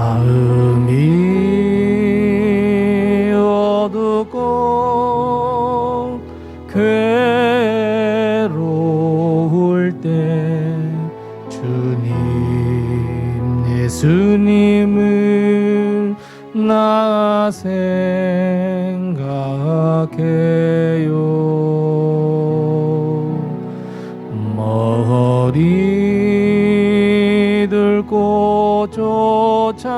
마음이 어둡고 괴로울 때 주님 예수님을 나 생각해요. 머리 들고 쫓아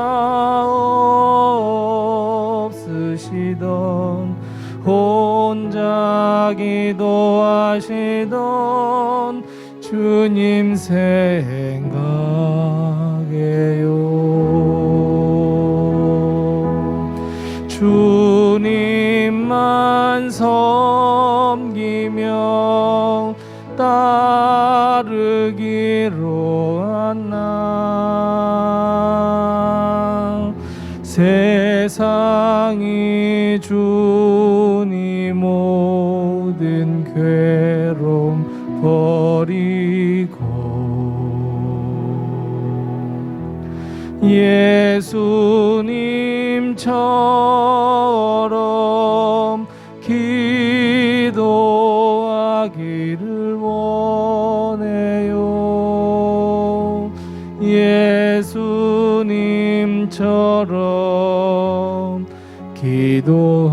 없으시던 혼자 기도하시던 주님 생각해요. 주님만 섬기며 따르기로 한나 세상이 주니 모든 괴로움 버리고 예수님처럼 기도하기를 원해요. 예수님처럼 기도하기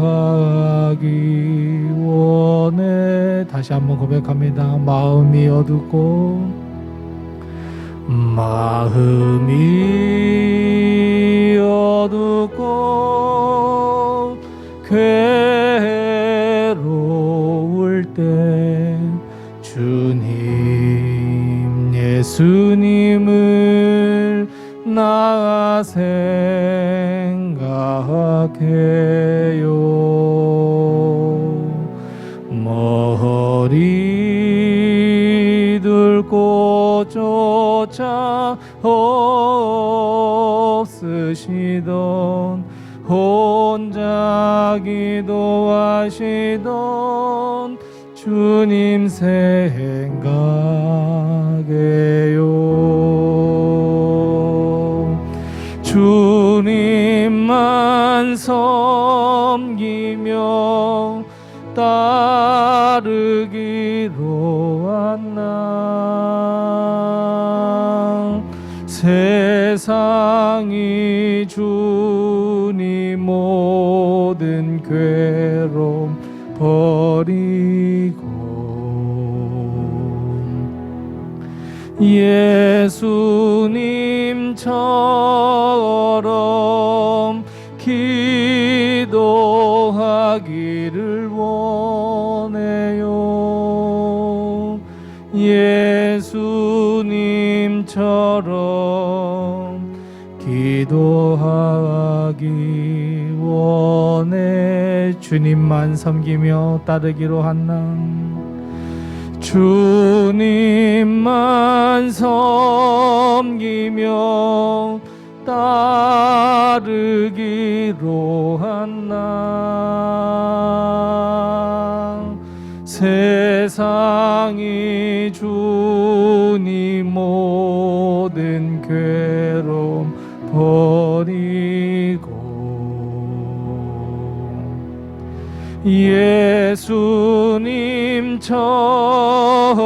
원해. 다시 한번 고백합니다. 마음이 어둡고 괴로울 때 주님 예수님을 나 생각해요. 머리 들고 쫓아 없으시던 혼자 기도하시던 주님 생각해요. 주님만 섬기며 따르기로 한나 세상이 주니 모든 괴로움 버리고 예수님처럼 기도하기를 원해요. 예수님처럼 기도하기 원해. 주님만 섬기며 따르기로 한나 주님만 섬기며 따르기로 한나 세상이 주니 모든 괴로움 버리고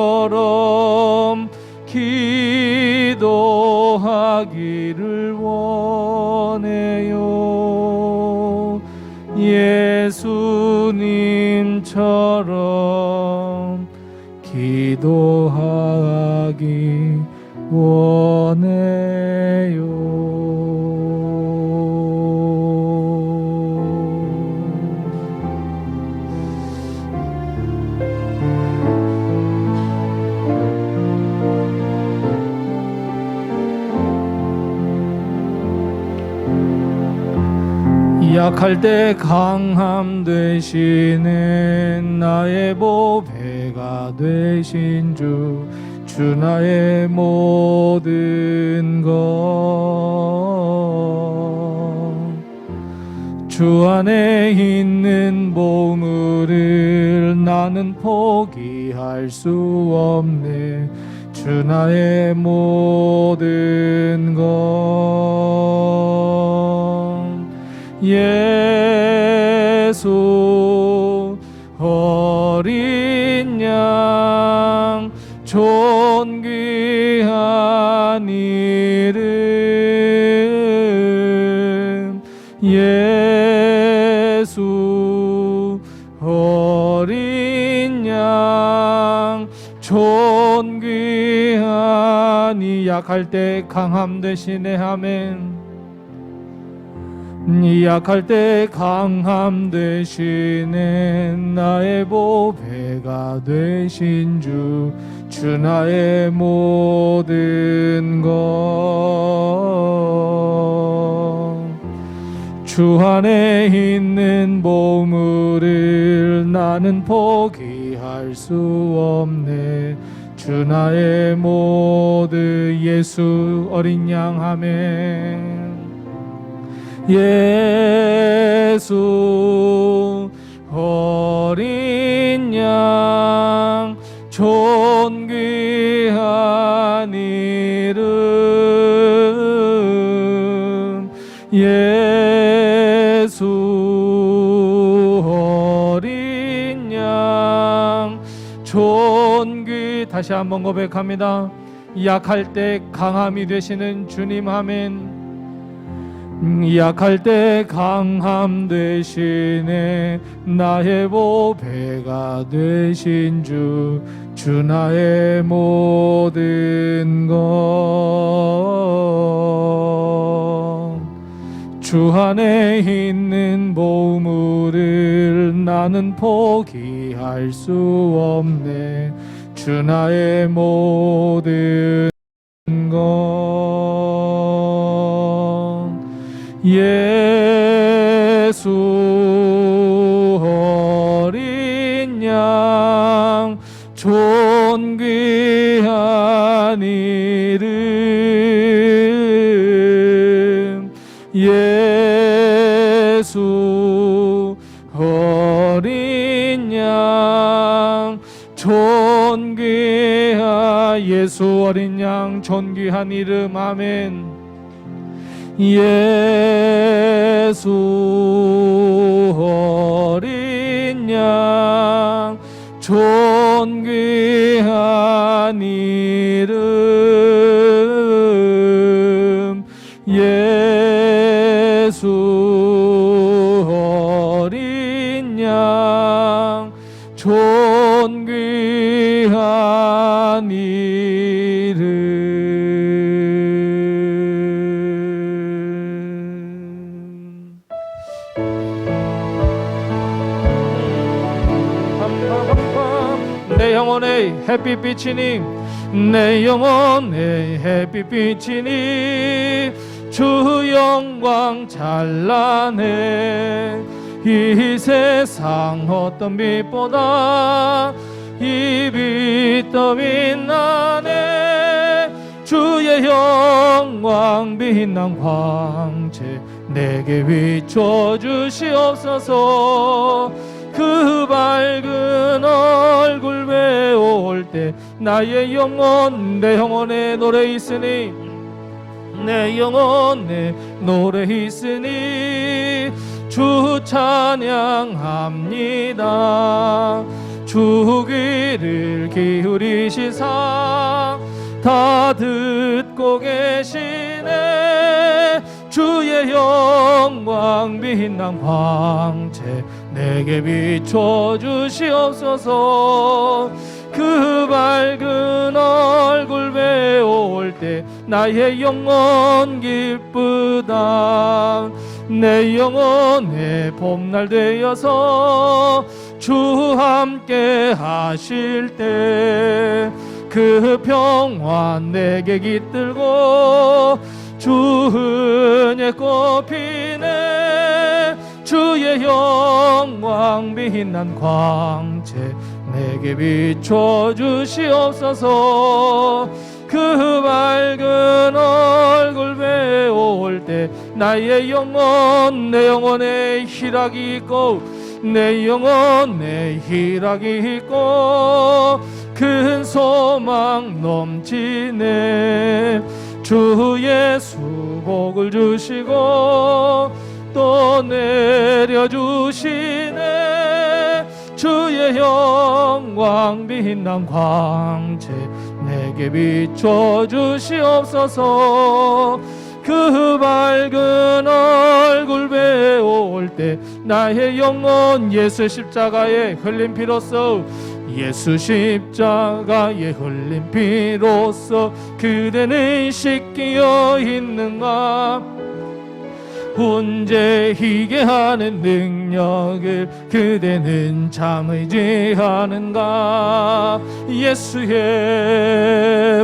예수님처럼 기도하기를 원해요. 예수님처럼 기도하기 원해요. 약할 때 강함 되시는 나의 보배가 되신 주 나의 모든 것 주 안에 있는 보물을 나는 포기할 수 없네. 주 나의 모든 것 예수 어린 양 존귀한 이름 예수 어린 양 존귀한 이 약할 때 강함 되시네 아멘. 약할 때 강함 되시네 나의 보배가 되신 주 나의 모든 것 주 안에 있는 보물을 나는 포기할 수 없네 주 나의 모든 예수 어린 양 아멘. 예수 어린 양 존귀한 이름 예수 어린 양 다시 한번 고백합니다. 약할 때 강함이 되시는 주님 아멘. 약할 때 강함 되시네 나의 보배가 되신 주 나의 모든 것 주 안에 있는 보물을 나는 포기할 수 없네 주 나의 모든 것 예수 어린 양 존귀한 이름 예수 어린 양 존귀한 예수 어린 양 존귀한 이름 아멘. 예수 어린 양 존귀한 이름 예수 어린 양 존귀한 이름 내 영혼의 햇빛이니 내 영혼의 햇빛이니 주 영광 찬란해 이 세상 어떤 빛보다 이 빛 더 빛나네 주의 영광 빛난 광채 내게 비춰 주시옵소서 그 밝은 얼굴 배울 때 나의 영혼 내 영혼에 노래 있으니 내 영혼에 노래 있으니 주 찬양합니다 주 귀를 기울이시사 다 듣고 계시네 주의 영광 빛난 광채 내게 비춰 주시옵소서 그 밝은 얼굴 배울 때 나의 영혼 기쁘다 내 영혼의 봄날 되어서 주 함께 하실 때 그 평화 내게 깃들고 주 은혜 꽃피네 주의 영광 빛난 광채 내게 비춰 주시옵소서 그 밝은 얼굴 배울 때 나의 영혼 내 영혼에 희락이 있고 내 영혼에 희락이 있고 큰 소망 넘치네 주 예수 복을 주시고 또 내려주시네. 주의 영광 빛난 광채 내게 비춰주시옵소서. 그 밝은 얼굴 배울 때 나의 영혼 예수 십자가에 흘린 피로써, 예수 십자가에 흘린 피로써 그대는 씻기어 있는가. 훈제히게 하는 능력을 그대는 참 의지하는가. 예수의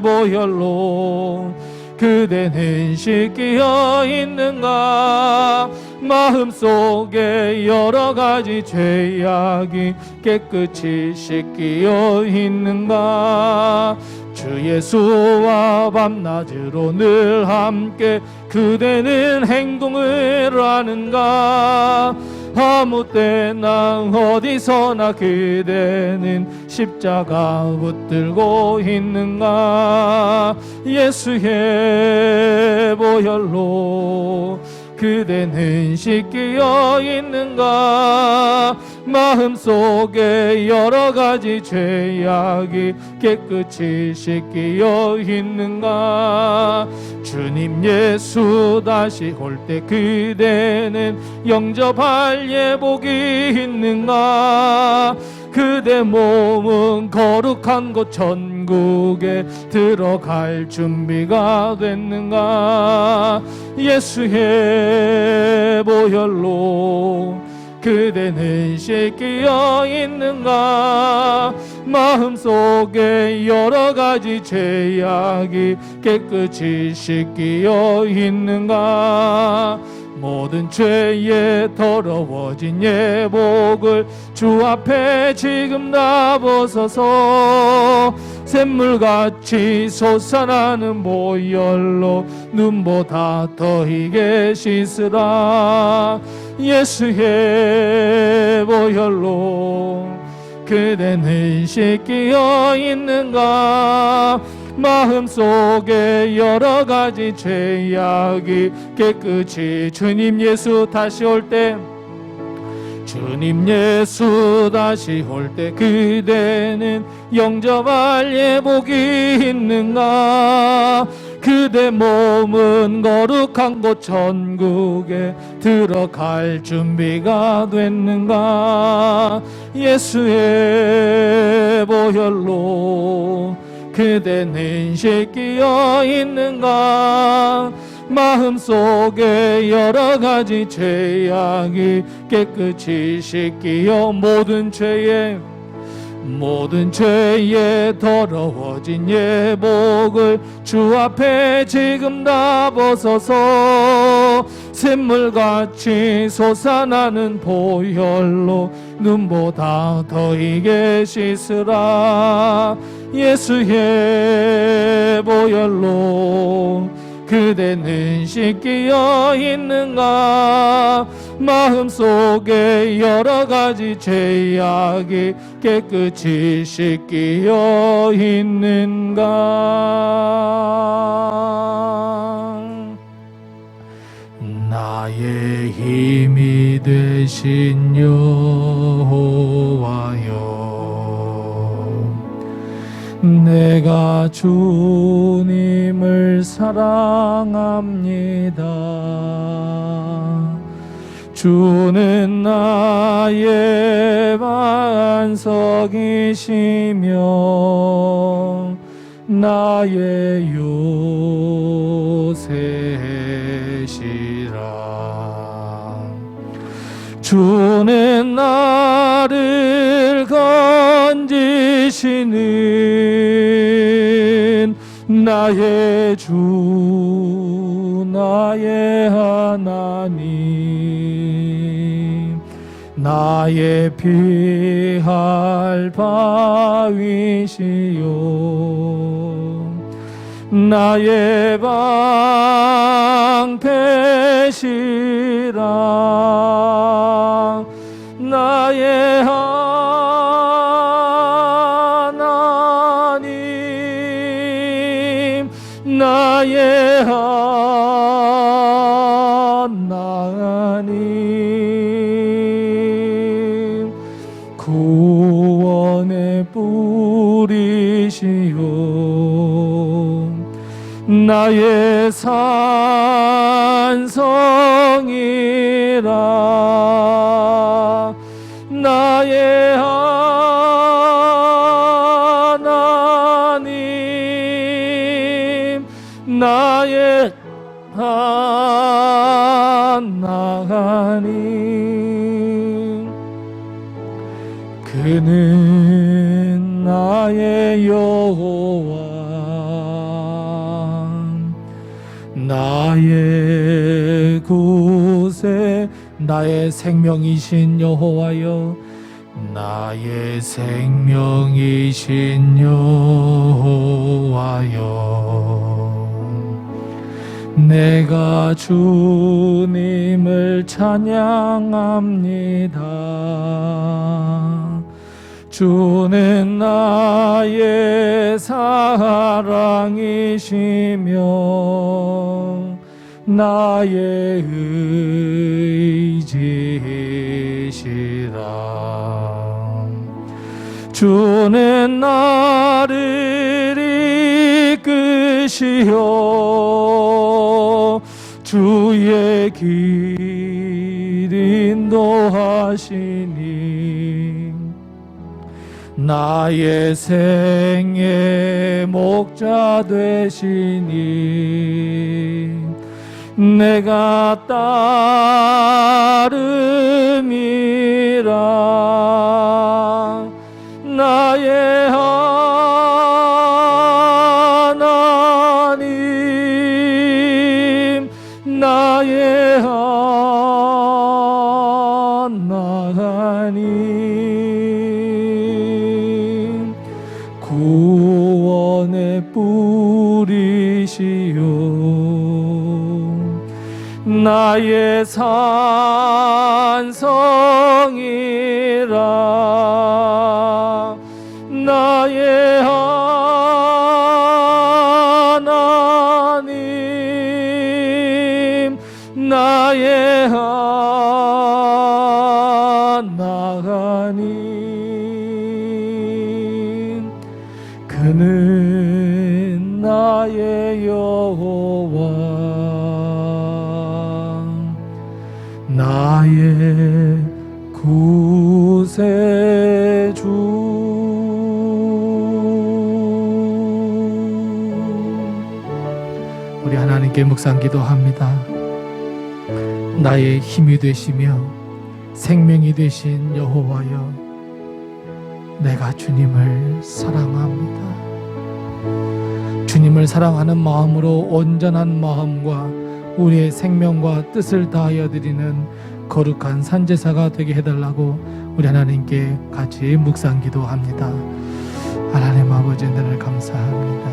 보혈로 그대는 씻기어 있는가. 마음속에 여러 가지 죄악이 깨끗이 씻기어 있는가. 주 예수와 밤낮으로 늘 함께 그대는 행동을 하는가. 아무 때나 어디서나 그대는 십자가 붙들고 있는가. 예수의 보혈로 그대는 씻기어 있는가. 마음속에 여러 가지 죄악이 깨끗이 씻기어 있는가. 주님 예수 다시 올 때 그대는 영접할 예복이 있는가. 그대 몸은 거룩한 곳 천국에 들어갈 준비가 됐는가. 예수의 보혈로 그대는 씻기어 있는가. 마음속에 여러 가지 죄악이 깨끗이 씻기어 있는가. 모든 죄에 더러워진 예복을 주 앞에 지금 다 벗어서 샘물같이 솟아나는 보혈로 눈보다 더 희게 씻으라. 예수의 보혈로 그대는 씻기어 있는가. 마음속에 여러 가지 죄악이 깨끗이 주님 예수 다시 올 때, 주님 예수 다시 올 때 그대는 영접할 예복이 있는가. 그대 몸은 거룩한 곳 천국에 들어갈 준비가 됐는가. 예수의 보혈로 그대는 씻기어 있는가. 마음속에 여러 가지 죄악이 깨끗이 씻기어 모든 죄에 더러워진 예복을 주 앞에 지금 다 벗어서 샘물같이 솟아나는 보혈로 눈보다 더 희게 씻으라. 예수의 보혈로 그대는 씻기어 있는가. 마음속에 여러 가지 죄악이 깨끗이 씻기어 있는가. 나의 힘이 되신 여호와여, 내가 주님을 사랑합니다. 주는 나의 반석이시며 나의 요새시라. 주는 나를 건지시는 나의 주, 나의 하나님, 나의 피할 바위시요 나의 방패시라. 나의 하나님, 나의 하나님, 나의 산성이라. 나의 하나님, 나의 하나님, 그는 나의 여호와, 나의 구세, 나의 생명이신 여호와여, 나의 생명이신 여호와여, 내가 주님을 찬양합니다. 주는 나의 사랑이시며 나의 의지이시라. 주는 나를 이끄시어 주의 길 인도하시니 나의 생의 목자 되시니 내가 따름이라. 나의 하나님, 나의 하나님, 구원의 뿌리시오, 나의 산성이라. 나의 하나님, 나의 하나님, 그는 나의 여호와, 나의 구세주. 우리 하나님께 묵상 기도합니다. 나의 힘이 되시며 생명이 되신 여호와여, 내가 주님을 사랑합니다. 주님을 사랑하는 마음으로 온전한 마음과 우리의 생명과 뜻을 다하여 드리는 거룩한 산제사가 되게 해달라고 우리 하나님께 같이 묵상 기도합니다. 하나님 아버지, 은혜를 감사합니다.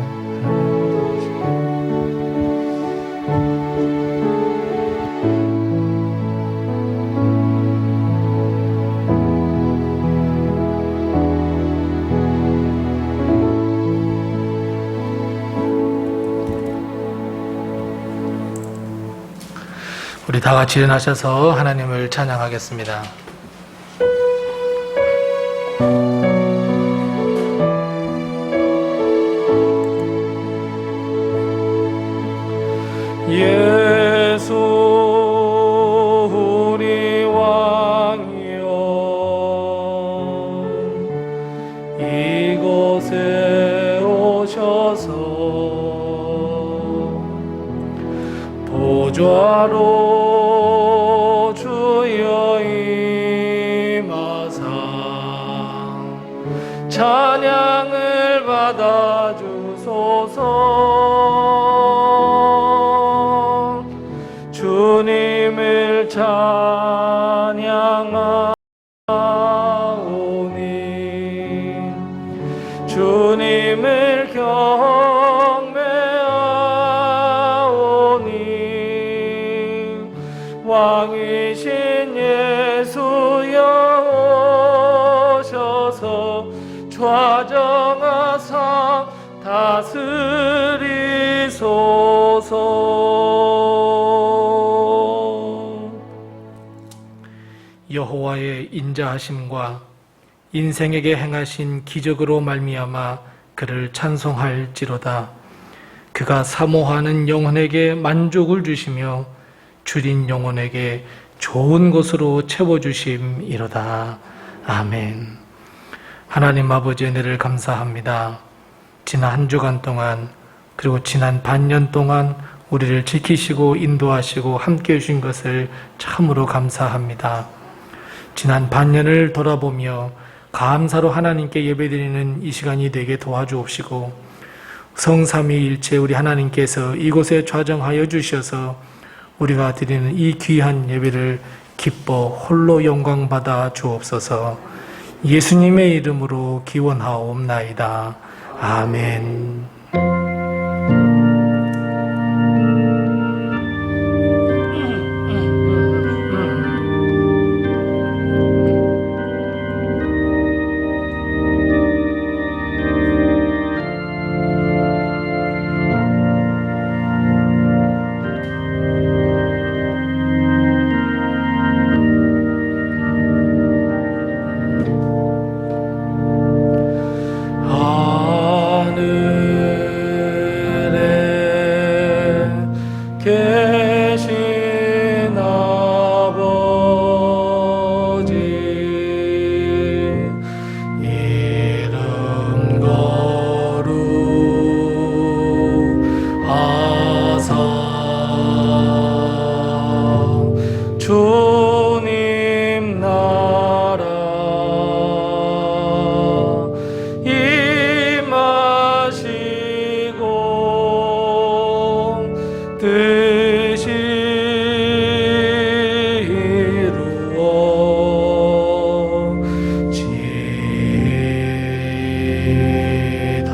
우리 다 같이 일어나셔서 하나님을 찬양하겠습니다. 예수 우리 왕이여, 이곳에 오셔서 보좌로 주여 임하사 찬양을 받아 주소서. 주님을 찬양하오니 주님을 경배하오니 왕이신 예수여 오셔서 좌정하사 다스리소서. 여호와의 인자하심과 인생에게 행하신 기적으로 말미암아 그를 찬송할지로다. 그가 사모하는 영혼에게 만족을 주시며 줄인 영혼에게 좋은 것으로 채워주심이로다. 아멘. 하나님 아버지의 은혜를 감사합니다. 지난 한 주간 동안 그리고 지난 반년 동안 우리를 지키시고 인도하시고 함께 해주신 것을 참으로 감사합니다. 지난 반년을 돌아보며 감사로 하나님께 예배드리는 이 시간이 되게 도와주옵시고 성삼위일체 우리 하나님께서 이곳에 좌정하여 주셔서 우리가 드리는 이 귀한 예배를 기뻐 홀로 영광받아 주옵소서. 예수님의 이름으로 기원하옵나이다. 아멘. 계신 아버지 이름 거룩하사 주님 나라 임하시고 뜻이 이루어지다.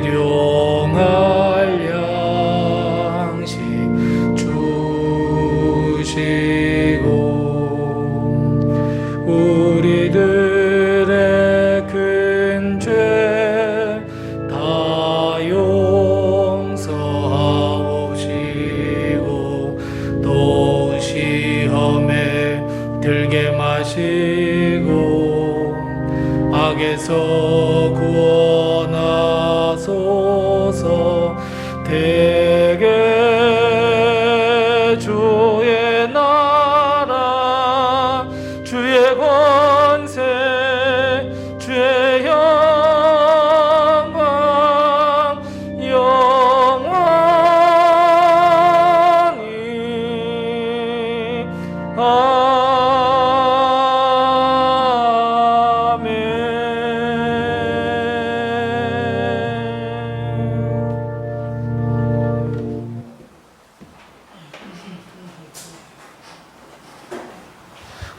일용할 양식 주시고 우리들의 큰 죄 다 용서하옵시고 또 시험에 들게 마시고 악에서 구원하소서. 대개 주의 나라 주의 권세 주의 영광 영원히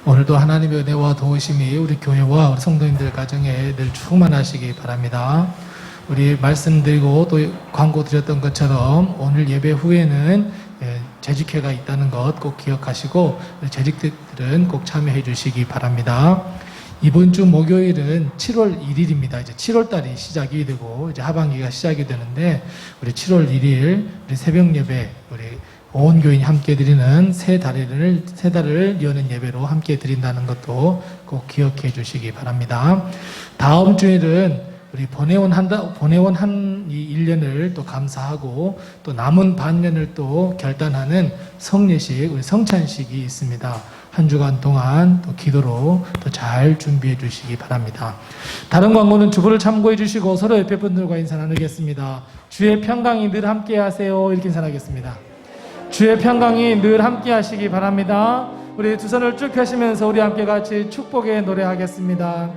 오늘도 하나님의 은혜와 도우심이 우리 교회와 우리 성도님들 가정에 늘 충만하시기 바랍니다. 우리 말씀드리고 또 광고 드렸던 것처럼 오늘 예배 후에는 재직회가 있다는 것 꼭 기억하시고 재직들은 꼭 참여해 주시기 바랍니다. 이번 주 목요일은 7월 1일입니다. 이제 7월 달이 시작이 되고 이제 하반기가 시작이 되는데 우리 7월 1일 우리 새벽 예배 우리 온 교인이 함께 드리는 세 달을 여는 예배로 함께 드린다는 것도 꼭 기억해 주시기 바랍니다. 다음 주일은 우리 보내온 한 1년을 또 감사하고 또 남은 반년을 또 결단하는 성례식, 우리 성찬식이 있습니다. 한 주간 동안 또 기도로 또 잘 준비해 주시기 바랍니다. 다른 광고는 주보를 참고해 주시고 서로 옆에 분들과 인사 나누겠습니다. 주의 평강이 늘 함께 하세요. 이렇게 인사하겠습니다. 주의 평강이 늘 함께 하시기 바랍니다. 우리 두 손을 쭉 펴시면서 우리 함께 같이 축복의 노래하겠습니다.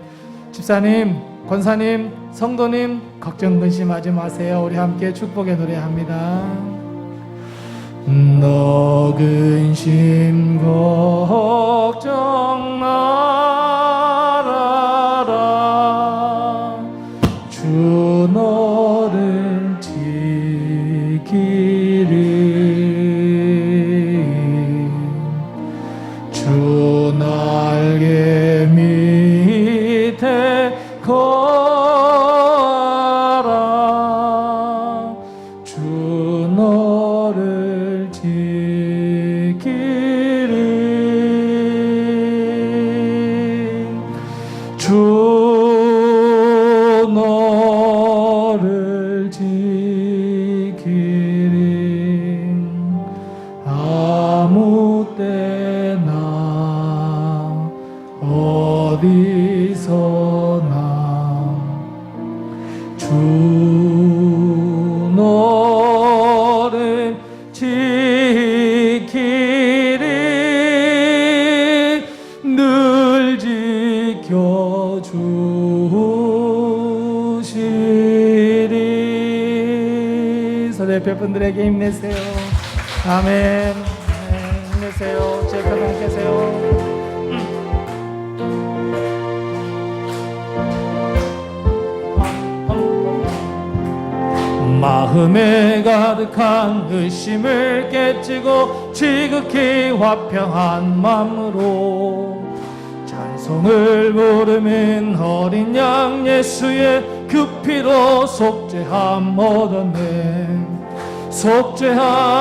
집사님, 권사님, 성도님 걱정 근심하지 마세요. 우리 함께 축복의 노래합니다. 너 근심 걱정 말아라. 주 너를 지키리. 주 날개 밑에 거하라. 주 너를 지키리. 지키리 늘 지켜주시리. 서로 옆에 분들에게 힘내세요. 아멘. 힘내세요. 제 편안 계세요. 마음에 가득한 의심을 깨치고 지극히 화평한 마음으로 찬송을 부르는 어린 양 예수의 그 피로 속죄함 얻었네. 속죄함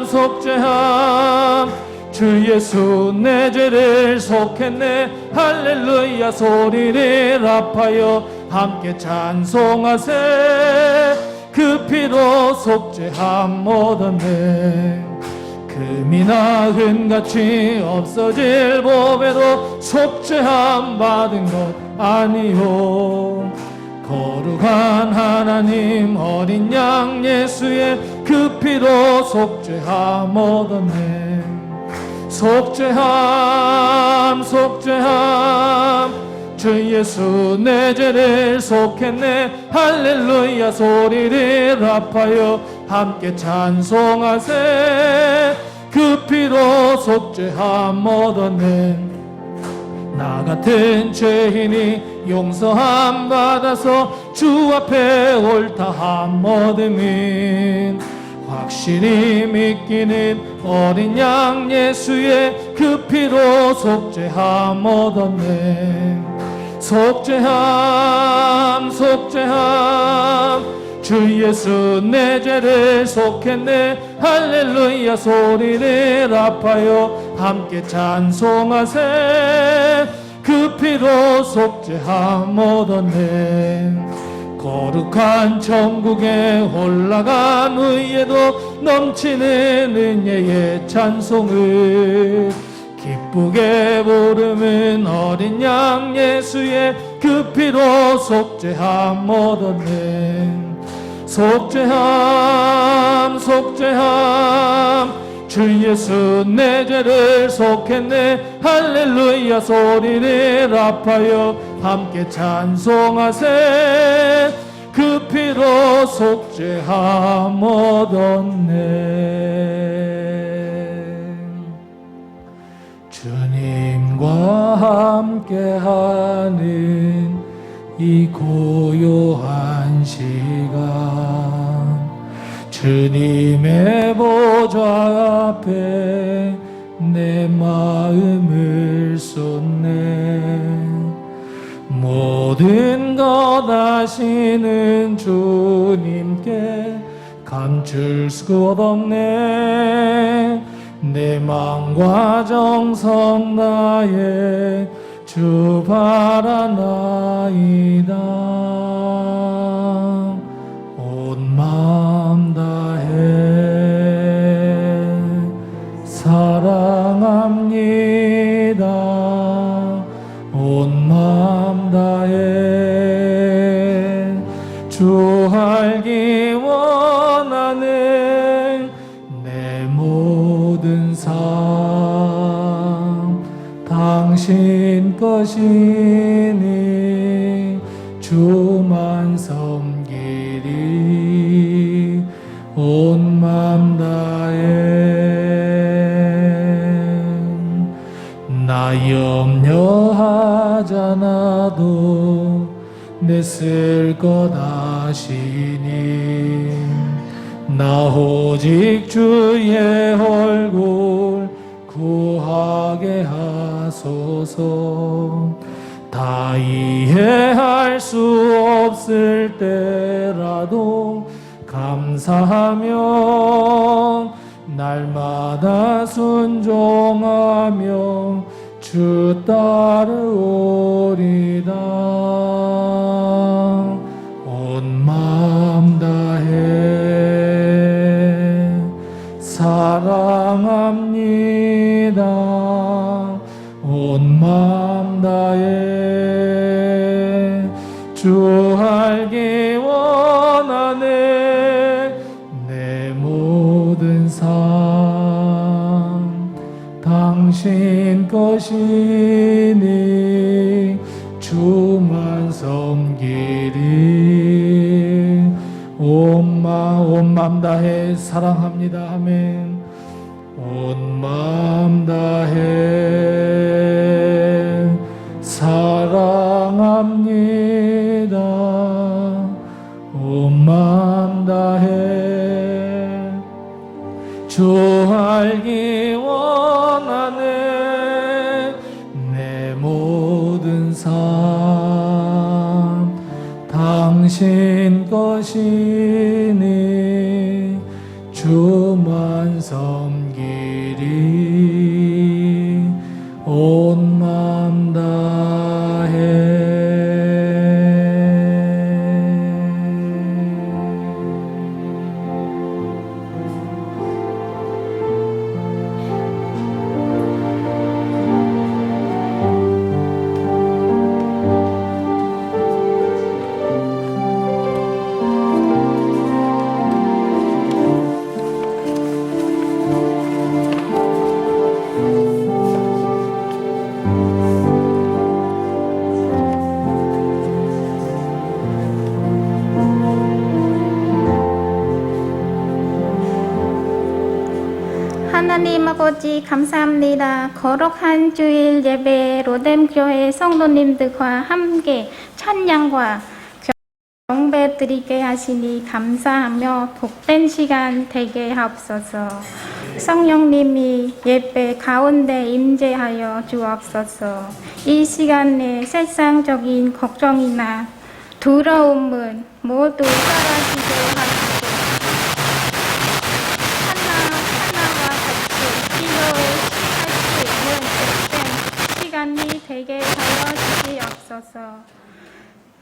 속죄함 주 예수 내 죄를 속했네. 할렐루야 소리를 합하여 함께 찬송하세. 그 피로 속죄함 얻었네. 금이나 은같이 없어질 법에도 속죄함 받은 것 아니요. 거룩한 하나님 어린 양 예수의 그 피로 속죄함 얻었네. 속죄함 속죄함 주 예수 내 죄를 속했네. 할렐루야 소리를 합하여 함께 찬송하세. 그 피로 속죄함 얻었네. 나 같은 죄인이 용서함 받아서 주 앞에 옳다함 얻음은 확실히 믿기는 어린 양 예수의 그 피로 속죄함 얻었네. 속죄함 속죄함 주 예수 내 죄를 속했네. 할렐루야 소리를 합하여 함께 찬송하세. 그 피로 속죄함 얻었네. 거룩한 천국에 올라간 후에도 넘치는 은혜의 찬송을 기쁘게 부르는 어린 양 예수의 그 피로 속죄함 얻었네. 속죄함 속죄함 주 예수 내 죄를 속했네. 할렐루야 소리를 합하여 함께 찬송하세. 그 피로 속죄함 얻었네. 주님과 함께하는 이 고요한 시간 주님의 보좌 앞에 내 마음을 쏟네. 모든 것 아시는 주님께 감출 수 없네. 내 마음과 정성 나의 주 바라나이다. 온 마음 다해 사랑합니다. 온 마음 다해 주 알기 원하는 내 모든 삶 당신 것이니 주만 섬기리. 온 마음 다해 나 염려하잖아도 내 쓸 것 아시니 나 오직 주의 얼굴 구하게 하소서. 다 이해할 수 없을 때라도 감사하며 날마다 순종하며 주 따르오리다. 온 마음 다해 사랑합니다. 온 마음 다해 주 알기 원하네. 내 모든 당신 것이니 주만 섬기리. 온 마음 다해 사랑합니다. 아멘. 온 마음 다해 사랑합니다. 온 마음 다해 주 알기 원하네. 내 모든 삶 당신 것이니 주만 섬기리. 온 마음 다해. 하나님 아버지 감사합니다. 거룩한 주일 예배 로뎀교회 성도님들과 함께 찬양과 경배 드리게 하시니 감사하며 복된 시간 되게 하옵소서. 성령님이 예배 가운데 임재하여 주옵소서. 이 시간에 세상적인 걱정이나 두려움은 모두 사라지게 하시고 시간이 되게 하여 주시옵소서.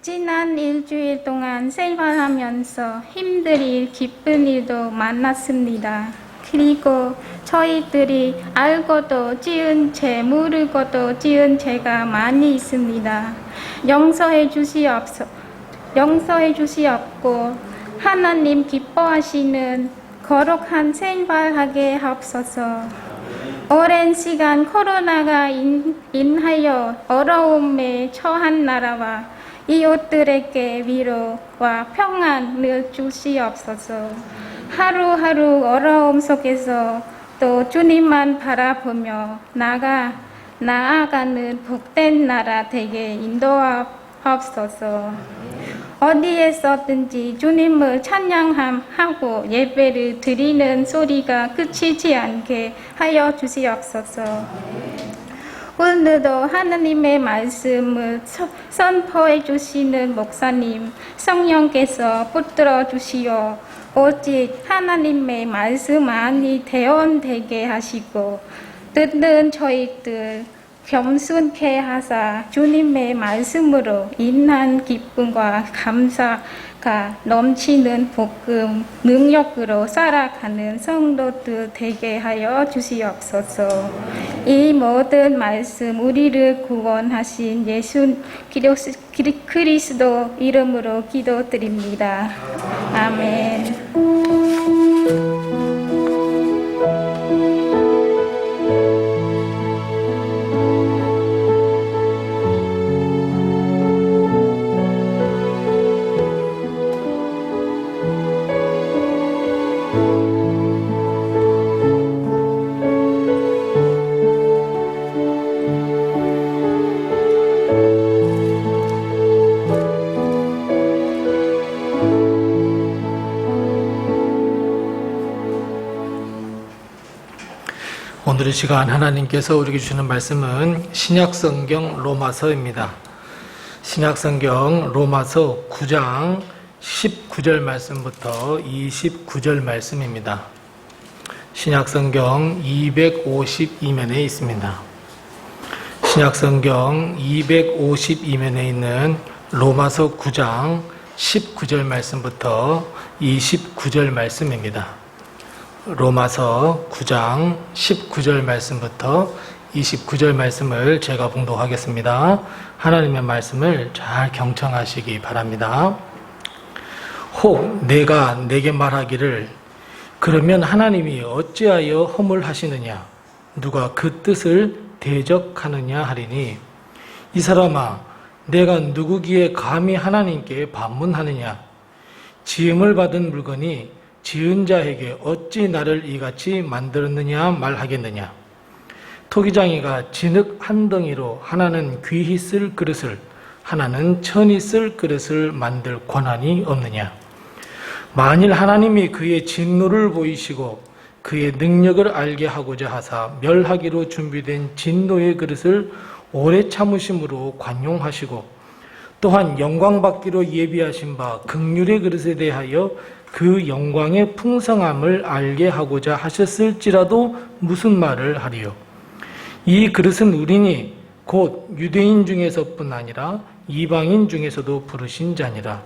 지난 일주일 동안 생활하면서 힘든 일, 기쁜 일도 많았습니다. 그리고 저희들이 알고도 지은 죄, 모르고도 지은 죄가 많이 있습니다. 용서해 주시옵고 하나님 기뻐하시는 거룩한 생활하게 하옵소서. 오랜 시간 코로나가 인하여 어려움에 처한 나라와 이웃들에게 위로와 평안을 주시옵소서. 하루하루 어려움 속에서 또 주님만 바라보며 나아가는 복된 나라 되게 인도하옵소서. 어디에서든지 주님을 찬양하고 예배를 드리는 소리가 그치지 않게 하여 주시옵소서. 오늘도 하나님의 말씀을 선포해 주시는 목사님, 성령께서 붙들어 주시어 오직 하나님의 말씀만이 대언되게 하시고 듣는 저희들 겸손케 하사 주님의 말씀으로 인한 기쁨과 감사가 넘치는 복음 능력으로 살아가는 성도들 되게 하여 주시옵소서. 이 모든 말씀 우리를 구원하신 예수 그리스도 이름으로 기도드립니다. 아멘. 오늘의 시간 하나님께서 우리에게 주시는 말씀은 신약성경 로마서입니다. 신약성경 로마서 9장 19절 말씀부터 29절 말씀입니다. 신약성경 252면에 있습니다. 신약성경 252면에 있는 로마서 9장 19절 말씀부터 29절 말씀입니다. 로마서 9장 19절 말씀부터 29절 말씀을 제가 봉독하겠습니다. 하나님의 말씀을 잘 경청하시기 바랍니다. 혹 내가 내게 말하기를 그러면 하나님이 어찌하여 허물하시느냐? 누가 그 뜻을 대적하느냐 하리니 이 사람아 내가 누구기에 감히 하나님께 반문하느냐 지음을 받은 물건이 지은 자에게 어찌 나를 이같이 만들었느냐 말하겠느냐 토기장이가 진흙 한 덩이로 하나는 귀히 쓸 그릇을 하나는 천히 쓸 그릇을 만들 권한이 없느냐 만일 하나님이 그의 진노를 보이시고 그의 능력을 알게 하고자 하사 멸하기로 준비된 진노의 그릇을 오래 참으심으로 관용하시고 또한 영광받기로 예비하신 바 긍휼의 그릇에 대하여 그 영광의 풍성함을 알게 하고자 하셨을지라도 무슨 말을 하리요 이 그릇은 우리니 곧 유대인 중에서뿐 아니라 이방인 중에서도 부르신 자니라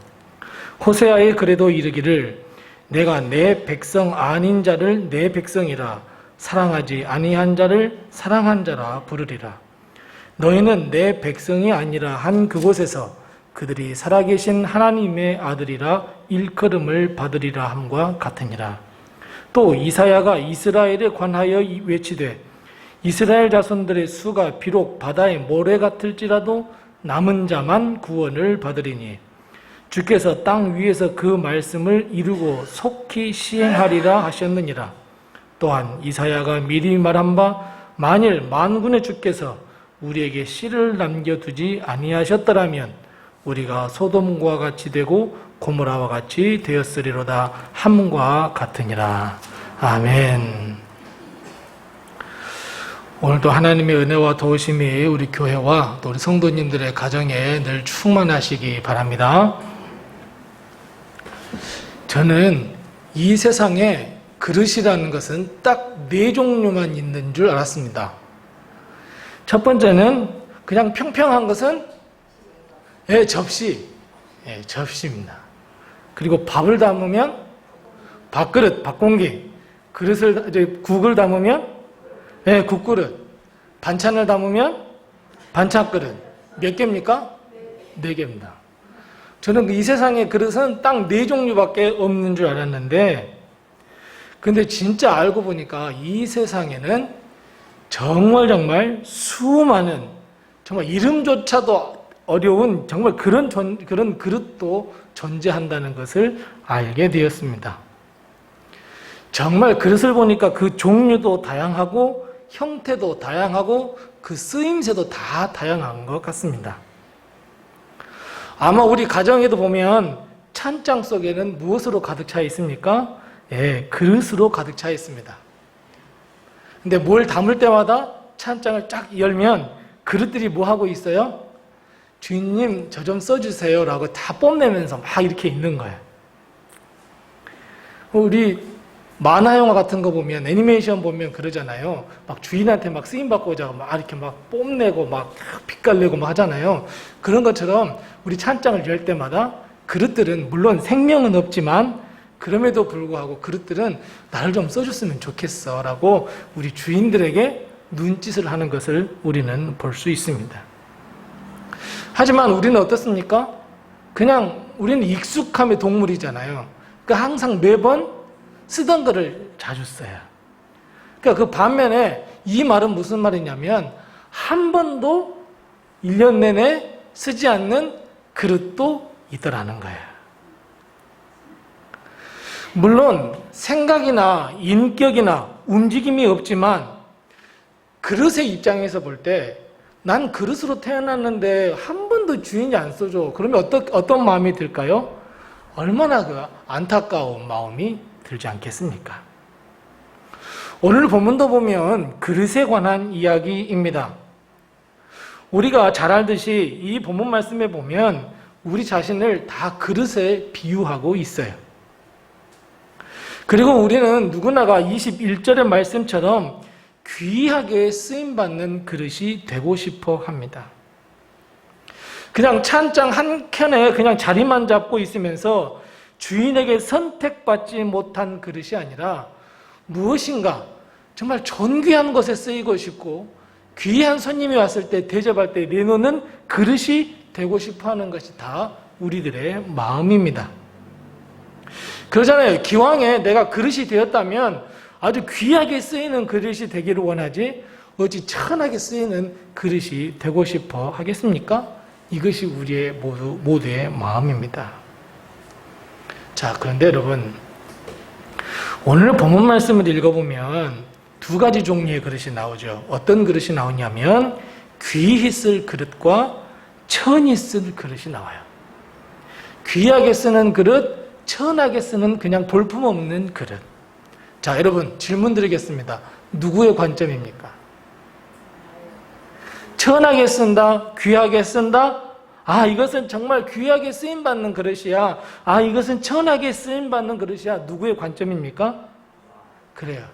호세아의 글에도 이르기를 내가 내 백성 아닌 자를 내 백성이라 사랑하지 아니한 자를 사랑한 자라 부르리라 너희는 내 백성이 아니라 한 그곳에서 그들이 살아계신 하나님의 아들이라 일컬음을 받으리라 함과 같으니라 또 이사야가 이스라엘에 관하여 외치되 이스라엘 자손들의 수가 비록 바다의 모래 같을지라도 남은 자만 구원을 받으리니 주께서 땅 위에서 그 말씀을 이루고 속히 시행하리라 하셨느니라 또한 이사야가 미리 말한 바 만일 만군의 주께서 우리에게 씨를 남겨두지 아니하셨더라면 우리가 소돔과 같이 되고 고모라와 같이 되었으리로다 함과 같으니라. 아멘. 오늘도 하나님의 은혜와 도우심이 우리 교회와 또 우리 성도님들의 가정에 늘 충만하시기 바랍니다. 저는 이 세상에 그릇이라는 것은 딱 4종류만 있는 줄 알았습니다. 첫 번째는 그냥 평평한 것은 접시, 접시입니다. 그리고 밥을 담으면 밥그릇, 밥공기, 국을 담으면 국그릇, 반찬을 담으면 반찬그릇. 몇 개입니까? 4개입니다. 저는 이 세상의 그릇은 딱 4종류밖에 없는 줄 알았는데 근데 진짜 알고 보니까 이 세상에는 정말 수많은 정말 이름조차도 어려운 정말 그런 그릇도 존재한다는 것을 알게 되었습니다. 정말 그릇을 보니까 그 종류도 다양하고 형태도 다양하고 그 쓰임새도 다 다양한 것 같습니다. 아마 우리 가정에도 보면 찬장 속에는 무엇으로 가득 차 있습니까? 그릇으로 가득 차 있습니다. 근데 뭘 담을 때마다 찬장을 쫙 열면 그릇들이 뭐 하고 있어요? 주인님 저 좀 써주세요 라고 다 뽐내면서 막 이렇게 있는 거예요. 우리 만화 영화 같은 거 보면 애니메이션 보면 그러잖아요. 막 주인한테 막 쓰임 받고자 막 이렇게 막 뽐내고 막 빛깔내고 막 하잖아요. 그런 것처럼 우리 찬장을 열 때마다 그릇들은 물론 생명은 없지만 그럼에도 불구하고 그릇들은 나를 좀 써줬으면 좋겠어 라고 우리 주인들에게 눈짓을 하는 것을 우리는 볼 수 있습니다. 하지만 우리는 어떻습니까? 그냥 우리는 익숙함의 동물이잖아요. 그러니까 항상 매번 쓰던 거를 자주 써요. 그러니까 그 반면에 이 말은 무슨 말이냐면 한 번도 1년 내내 쓰지 않는 그릇도 있더라는 거예요. 물론 생각이나 인격이나 움직임이 없지만 그릇의 입장에서 볼 때 난 그릇으로 태어났는데 한 번도 주인이 안 써줘. 그러면 어떤 마음이 들까요? 얼마나 그 안타까운 마음이 들지 않겠습니까? 오늘 본문도 보면 그릇에 관한 이야기입니다. 우리가 잘 알듯이 이 본문 말씀에 보면 우리 자신을 다 그릇에 비유하고 있어요. 그리고 우리는 누구나가 21절의 말씀처럼 귀하게 쓰임받는 그릇이 되고 싶어 합니다. 그냥 찬장 한 켠에 그냥 자리만 잡고 있으면서 주인에게 선택받지 못한 그릇이 아니라 무엇인가 정말 존귀한 것에 쓰이고 싶고 귀한 손님이 왔을 때 대접할 때 내놓는 그릇이 되고 싶어 하는 것이 다 우리들의 마음입니다. 그러잖아요. 기왕에 내가 그릇이 되었다면 아주 귀하게 쓰이는 그릇이 되기를 원하지 어찌 천하게 쓰이는 그릇이 되고 싶어 하겠습니까? 이것이 우리의 모두의 마음입니다. 자, 그런데 여러분, 오늘 본문 말씀을 읽어보면 두 가지 종류의 그릇이 나오죠. 어떤 그릇이 나오냐면 귀히 쓸 그릇과 천히 쓸 그릇이 나와요. 귀하게 쓰는 그릇, 천하게 쓰는 그냥 볼품없는 그릇. 자, 여러분 질문 드리겠습니다. 누구의 관점입니까? 천하게 쓴다, 귀하게 쓴다? 아, 이것은 정말 귀하게 쓰임받는 그릇이야. 아, 이것은 천하게 쓰임받는 그릇이야. 누구의 관점입니까? 그래요.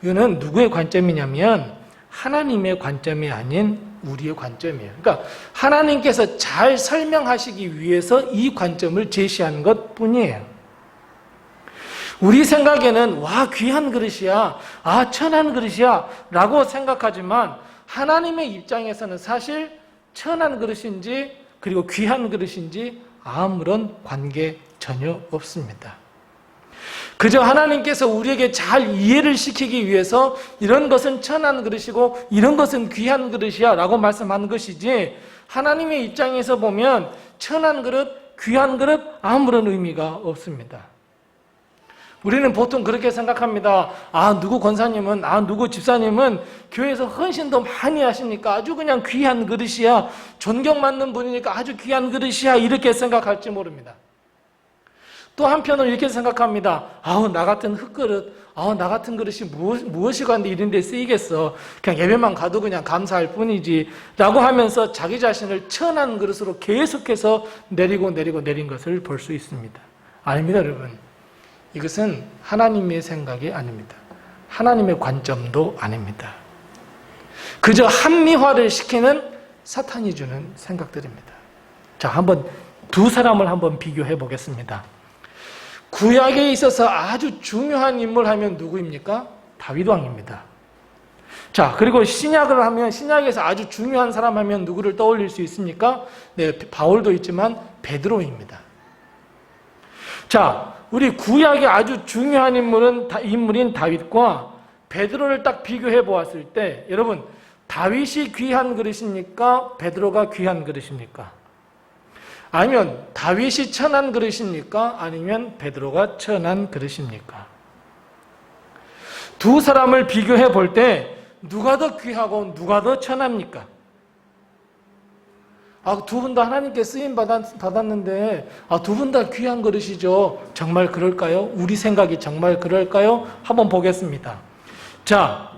이거는 누구의 관점이냐면 하나님의 관점이 아닌 우리의 관점이에요. 그러니까 하나님께서 잘 설명하시기 위해서 이 관점을 제시하는 것 뿐이에요. 우리 생각에는 와, 귀한 그릇이야, 아, 천한 그릇이야 라고 생각하지만 하나님의 입장에서는 사실 천한 그릇인지 그리고 귀한 그릇인지 아무런 관계 전혀 없습니다. 그저 하나님께서 우리에게 잘 이해를 시키기 위해서 이런 것은 천한 그릇이고 이런 것은 귀한 그릇이야 라고 말씀하는 것이지, 하나님의 입장에서 보면 천한 그릇, 귀한 그릇 아무런 의미가 없습니다. 우리는 보통 그렇게 생각합니다. 아, 누구 권사님은, 아, 누구 집사님은 교회에서 헌신도 많이 하시니까 아주 그냥 귀한 그릇이야, 존경받는 분이니까 아주 귀한 그릇이야, 이렇게 생각할지 모릅니다. 또 한편으로 이렇게 생각합니다. 아우, 나 같은 흙그릇, 아우, 나 같은 그릇이 무엇이고 한데 이런 데 쓰이겠어, 그냥 예배만 가도 그냥 감사할 뿐이지 라고 하면서 자기 자신을 천한 그릇으로 계속해서 내린 것을 볼 수 있습니다. 아닙니다, 여러분. 이것은 하나님의 생각이 아닙니다. 하나님의 관점도 아닙니다. 그저 합리화를 시키는 사탄이 주는 생각들입니다. 자, 한번 두 사람을 한번 비교해 보겠습니다. 구약에 있어서 아주 중요한 인물 하면 누구입니까? 다윗 왕입니다. 자, 그리고 신약을 하면, 신약에서 아주 중요한 사람 하면 누구를 떠올릴 수 있습니까? 네, 바울도 있지만 베드로입니다. 자, 우리 구약의 아주 중요한 인물인 다윗과 베드로를 딱 비교해 보았을 때, 여러분, 다윗이 귀한 그릇입니까? 베드로가 귀한 그릇입니까? 아니면 다윗이 천한 그릇입니까? 아니면 베드로가 천한 그릇입니까? 두 사람을 비교해 볼 때 누가 더 귀하고 누가 더 천합니까? 아, 두 분 다 하나님께 쓰임 받았는데, 아, 두 분 다 귀한 그릇이죠. 정말 그럴까요? 우리 생각이 정말 그럴까요? 한번 보겠습니다. 자,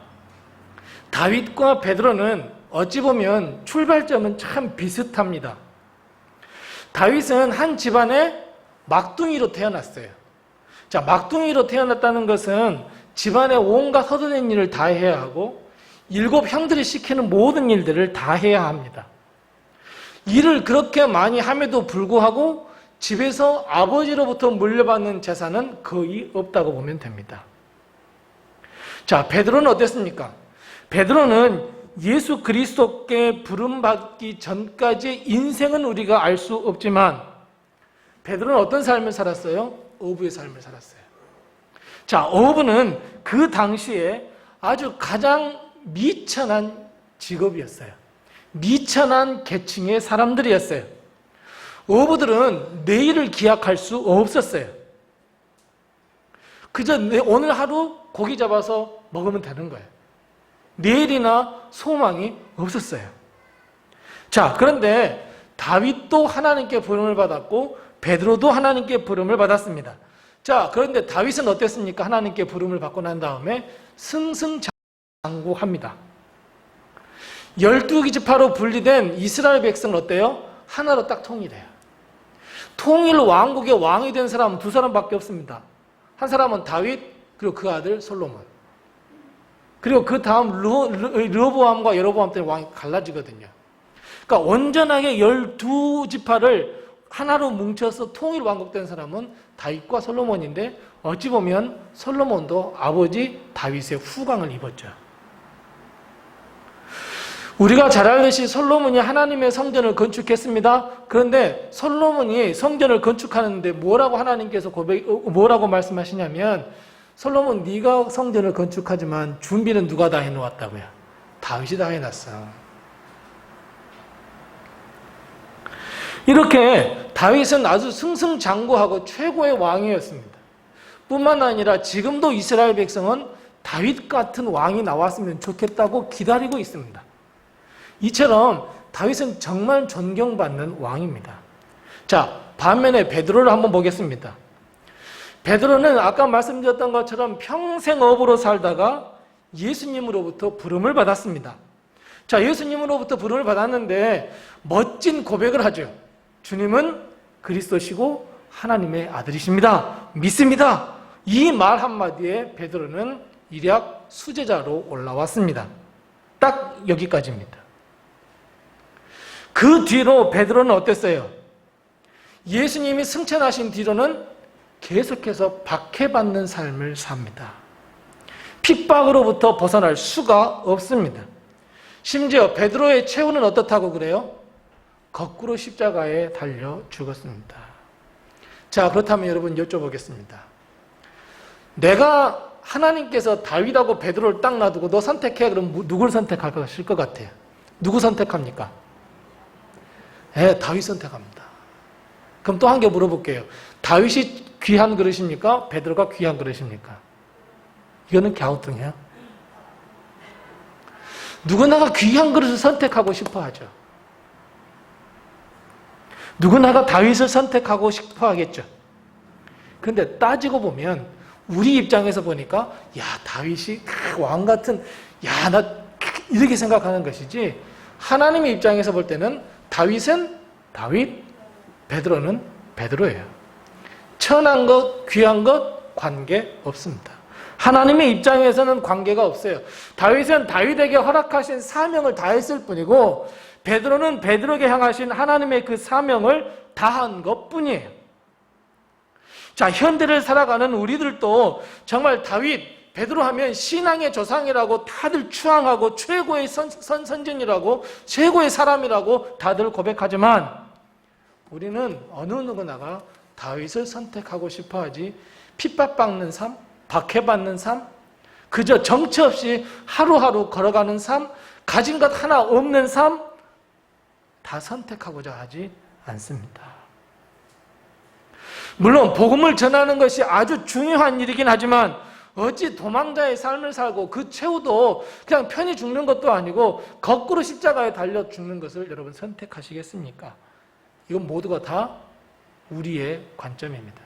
다윗과 베드로는 어찌 보면 출발점은 참 비슷합니다. 다윗은 한 집안의 막둥이로 태어났어요. 자, 막둥이로 태어났다는 것은 집안의 온갖 허드렛 일을 다 해야 하고 7 형들이 시키는 모든 일들을 다 해야 합니다. 일을 그렇게 많이 함에도 불구하고 집에서 아버지로부터 물려받는 재산은 거의 없다고 보면 됩니다. 자, 베드로는 어땠습니까? 베드로는 예수 그리스도께 부름받기 전까지의 인생은 우리가 알 수 없지만 베드로는 어떤 삶을 살았어요? 어부의 삶을 살았어요. 자, 어부는 그 당시에 아주 가장 미천한 직업이었어요. 미천한 계층의 사람들이었어요. 어부들은 내일을 기약할 수 없었어요. 그저 오늘 하루 고기 잡아서 먹으면 되는 거예요. 내일이나 소망이 없었어요. 자, 그런데 다윗도 하나님께 부름을 받았고 베드로도 하나님께 부름을 받았습니다. 자, 그런데 다윗은 어땠습니까? 하나님께 부름을 받고 난 다음에 승승장구합니다. 12지파로 분리된 이스라엘 백성은 어때요? 하나로 딱 통일해요. 통일 왕국의 왕이 된 사람은 두 사람밖에 없습니다. 한 사람은 다윗, 그리고 그 아들 솔로몬. 그리고 그 다음 르호보암과 여로보암 때는 왕이 갈라지거든요. 그러니까 온전하게 12지파를 하나로 뭉쳐서 통일 왕국된 사람은 다윗과 솔로몬인데, 어찌 보면 솔로몬도 아버지 다윗의 후광을 입었죠. 우리가 잘 알듯이 솔로몬이 하나님의 성전을 건축했습니다. 그런데 솔로몬이 성전을 건축하는데 뭐라고 하나님께서 뭐라고 말씀하시냐면, 솔로몬 네가 성전을 건축하지만 준비는 누가 다 해놓았다고요? 다윗이 다 해놨어. 이렇게 다윗은 아주 승승장구하고 최고의 왕이었습니다. 뿐만 아니라 지금도 이스라엘 백성은 다윗 같은 왕이 나왔으면 좋겠다고 기다리고 있습니다. 이처럼 다윗은 정말 존경받는 왕입니다. 자, 반면에 베드로를 한번 보겠습니다. 베드로는 아까 말씀드렸던 것처럼 평생 어부로 살다가 예수님으로부터 부름을 받았습니다. 자, 예수님으로부터 부름을 받았는데 멋진 고백을 하죠. 주님은 그리스도시고 하나님의 아들이십니다. 믿습니다. 이 말 한마디에 베드로는 일약 수제자로 올라왔습니다. 딱 여기까지입니다. 그 뒤로 베드로는 어땠어요? 예수님이 승천하신 뒤로는 계속해서 박해받는 삶을 삽니다. 핍박으로부터 벗어날 수가 없습니다. 심지어 베드로의 최후는 어떻다고 그래요? 거꾸로 십자가에 달려 죽었습니다. 자, 그렇다면 여러분 여쭤보겠습니다. 내가 하나님께서 다윗하고 베드로를 딱 놔두고 너 선택해, 그럼 누굴 선택하실 것 같아요? 누구 선택합니까? 다윗 선택합니다. 그럼 또 한 개 물어볼게요. 다윗이 귀한 그릇입니까? 베드로가 귀한 그릇입니까? 이거는 갸우뚱해요. 누구나가 귀한 그릇을 선택하고 싶어 하죠. 누구나가 다윗을 선택하고 싶어 하겠죠. 그런데 따지고 보면 우리 입장에서 보니까 야, 다윗이 왕 같은, 야, 나 이렇게 생각하는 것이지, 하나님의 입장에서 볼 때는 다윗은 다윗, 베드로는 베드로예요. 천한 것, 귀한 것 관계 없습니다. 하나님의 입장에서는 관계가 없어요. 다윗은 다윗에게 허락하신 사명을 다했을 뿐이고, 베드로는 베드로에게 향하신 하나님의 그 사명을 다한 것뿐이에요. 자, 현대를 살아가는 우리들도 정말 다윗, 베드로 하면 신앙의 조상이라고 다들 추앙하고 최고의 선진이라고 최고의 사람이라고 다들 고백하지만, 우리는 어느 누구나가 다윗을 선택하고 싶어하지, 핍박받는 삶, 박해받는 삶, 그저 정처 없이 하루하루 걸어가는 삶, 가진 것 하나 없는 삶, 다 선택하고자 하지 않습니다. 물론 복음을 전하는 것이 아주 중요한 일이긴 하지만, 어찌 도망자의 삶을 살고 그 최후도 그냥 편히 죽는 것도 아니고 거꾸로 십자가에 달려 죽는 것을 여러분 선택하시겠습니까? 이건 모두가 다 우리의 관점입니다.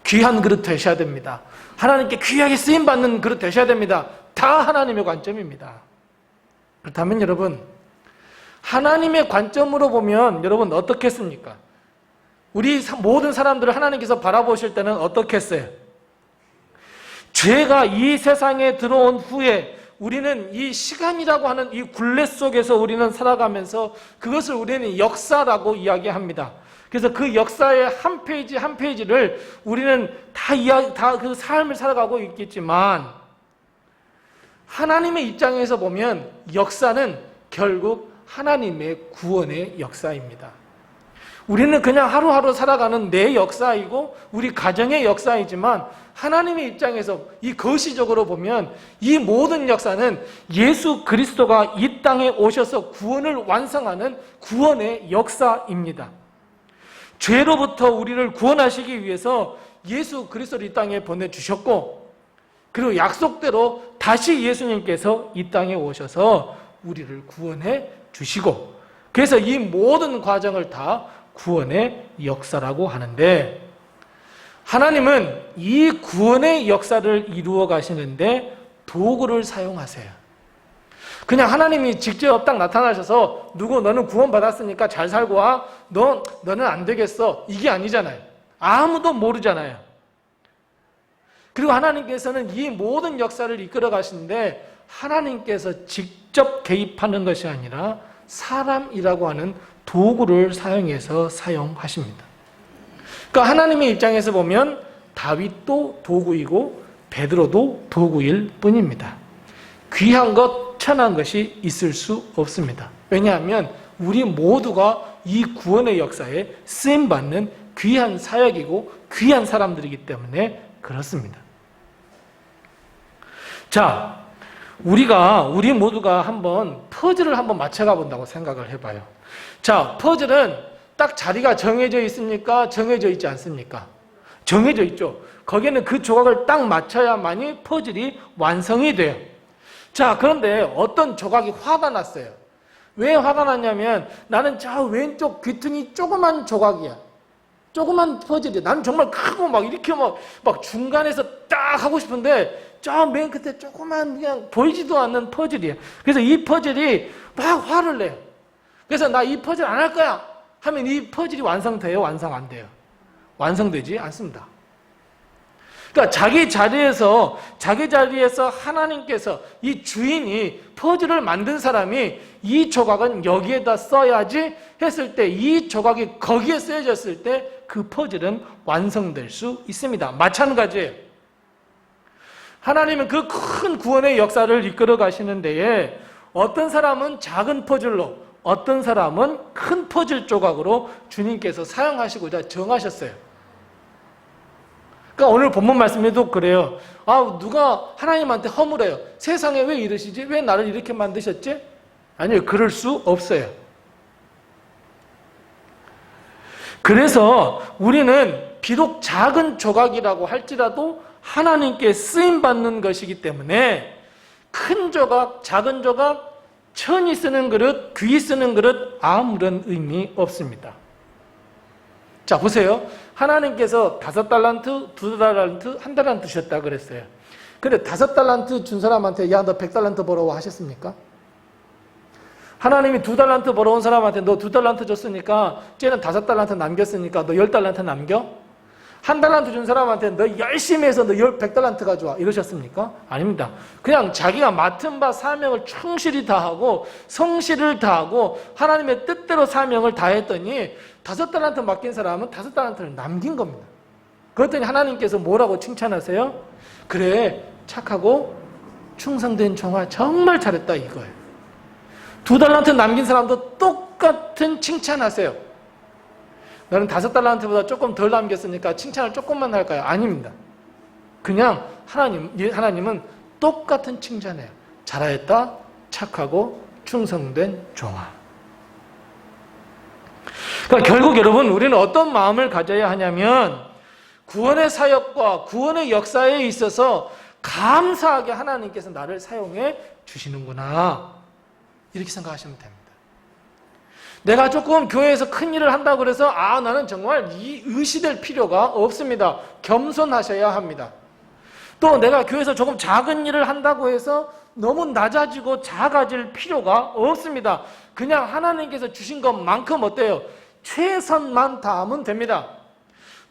귀한 그릇 되셔야 됩니다. 하나님께 귀하게 쓰임받는 그릇 되셔야 됩니다. 다 하나님의 관점입니다. 그렇다면 여러분, 하나님의 관점으로 보면 여러분 어떻겠습니까? 우리 모든 사람들을 하나님께서 바라보실 때는 어떻겠어요? 죄가 이 세상에 들어온 후에 우리는 이 시간이라고 하는 이 굴레 속에서 우리는 살아가면서 그것을 우리는 역사라고 이야기합니다. 그래서 그 역사의 한 페이지 한 페이지를 우리는 다 그 삶을 살아가고 있겠지만, 하나님의 입장에서 보면 역사는 결국 하나님의 구원의 역사입니다. 우리는 그냥 하루하루 살아가는 내 역사이고 우리 가정의 역사이지만, 하나님의 입장에서 이 거시적으로 보면 이 모든 역사는 예수 그리스도가 이 땅에 오셔서 구원을 완성하는 구원의 역사입니다. 죄로부터 우리를 구원하시기 위해서 예수 그리스도를 이 땅에 보내주셨고, 그리고 약속대로 다시 예수님께서 이 땅에 오셔서 우리를 구원해 주시고, 그래서 이 모든 과정을 다 구원의 역사라고 하는데, 하나님은 이 구원의 역사를 이루어 가시는데 도구를 사용하세요. 그냥 하나님이 직접 딱 나타나셔서 너는 구원받았으니까 잘 살고 와, 너는 안 되겠어, 이게 아니잖아요. 아무도 모르잖아요. 그리고 하나님께서는 이 모든 역사를 이끌어 가시는데, 하나님께서 직접 개입하는 것이 아니라 사람이라고 하는 도구를 사용해서 사용하십니다. 그러니까 하나님의 입장에서 보면 다윗도 도구이고 베드로도 도구일 뿐입니다. 귀한 것, 천한 것이 있을 수 없습니다. 왜냐하면 우리 모두가 이 구원의 역사에 쓰임받는 귀한 사역이고 귀한 사람들이기 때문에 그렇습니다. 자, 우리 모두가 한번 퍼즐을 한번 맞춰가 본다고 생각을 해봐요. 자, 퍼즐은 딱 자리가 정해져 있습니까? 정해져 있지 않습니까? 정해져 있죠. 거기에는 그 조각을 딱 맞춰야만이 퍼즐이 완성이 돼요. 자, 그런데 어떤 조각이 화가 났어요. 왜 화가 났냐면 나는 저 왼쪽 귀퉁이 조그만 조각이야. 조그만 퍼즐이야. 나는 정말 크고 막 이렇게 막 중간에서 딱 하고 싶은데 저 맨 끝에 조그만 그냥 보이지도 않는 퍼즐이에요. 그래서 이 퍼즐이 막 화를 내요. 그래서 나 이 퍼즐 안 할 거야 하면 이 퍼즐이 완성돼요? 완성 안 돼요? 완성되지 않습니다. 그러니까 자기 자리에서 하나님께서 이 주인이 퍼즐을 만든 사람이 이 조각은 여기에다 써야지 했을 때 이 조각이 거기에 쓰여졌을 때 그 퍼즐은 완성될 수 있습니다. 마찬가지예요. 하나님은 그 큰 구원의 역사를 이끌어 가시는 데에 어떤 사람은 작은 퍼즐로 어떤 사람은 큰 퍼즐 조각으로 주님께서 사용하시고자 정하셨어요. 그러니까 오늘 본문 말씀에도 그래요. 누가 하나님한테 허물어요. 세상에 왜 이러시지? 왜 나를 이렇게 만드셨지? 아니요, 그럴 수 없어요. 그래서 우리는 비록 작은 조각이라고 할지라도 하나님께 쓰임받는 것이기 때문에 큰 조각, 작은 조각, 천이 쓰는 그릇, 귀 쓰는 그릇 아무런 의미 없습니다. 자, 보세요. 하나님께서 5달란트, 2달란트, 1달란트 주셨다 그랬어요. 근데 5달란트 준 사람한테 야, 너 100달란트 벌어와 하셨습니까? 하나님이 2달란트 벌어온 사람한테 너 2달란트 줬으니까 쟤는 5달란트 남겼으니까 너 10달란트 남겨? 1달란트 준 사람한테 너 열심히 해서 너 100달란트 가져와 이러셨습니까? 아닙니다. 그냥 자기가 맡은 바 사명을 충실히 다하고 성실을 다하고 하나님의 뜻대로 사명을 다했더니 5달란트 맡긴 사람은 5달란트를 남긴 겁니다. 그랬더니 하나님께서 뭐라고 칭찬하세요? 그래, 착하고 충성된 종아 정말 잘했다 이거예요. 2달란트 남긴 사람도 똑같은 칭찬하세요. 너는 5달란트보다 조금 덜 남겼으니까 칭찬을 조금만 할까요? 아닙니다. 그냥 하나님은 똑같은 칭찬해요. 잘하였다, 착하고 충성된 종아. 그러니까 결국 여러분 우리는 어떤 마음을 가져야 하냐면 구원의 사역과 구원의 역사에 있어서 감사하게 하나님께서 나를 사용해 주시는구나 이렇게 생각하시면 됩니다. 내가 조금 교회에서 큰 일을 한다고 그래서 나는 정말 의시될 필요가 없습니다. 겸손하셔야 합니다. 또 내가 교회에서 조금 작은 일을 한다고 해서 너무 낮아지고 작아질 필요가 없습니다. 그냥 하나님께서 주신 것만큼 어때요? 최선만 다하면 됩니다.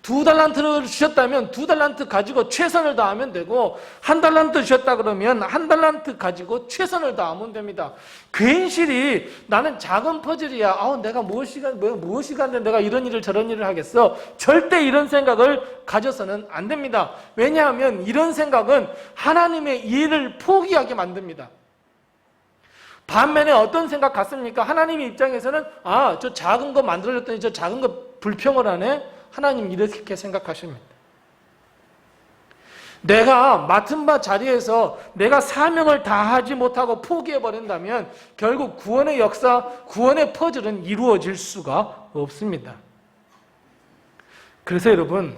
2달란트를 주셨다면 2달란트 가지고 최선을 다하면 되고 1달란트 주셨다 그러면 1달란트 가지고 최선을 다하면 됩니다. 괜시리 나는 작은 퍼즐이야. 내가 무엇이간데 내가 이런 일을 저런 일을 하겠어. 절대 이런 생각을 가져서는 안 됩니다. 왜냐하면 이런 생각은 하나님의 일을 포기하게 만듭니다. 반면에 어떤 생각 같습니까? 하나님 입장에서는 저 작은 거 만들어줬더니 저 작은 거 불평을 하네? 하나님 이렇게 생각하십니다. 내가 맡은 바 자리에서 내가 사명을 다하지 못하고 포기해버린다면 결국 구원의 역사, 구원의 퍼즐은 이루어질 수가 없습니다. 그래서 여러분,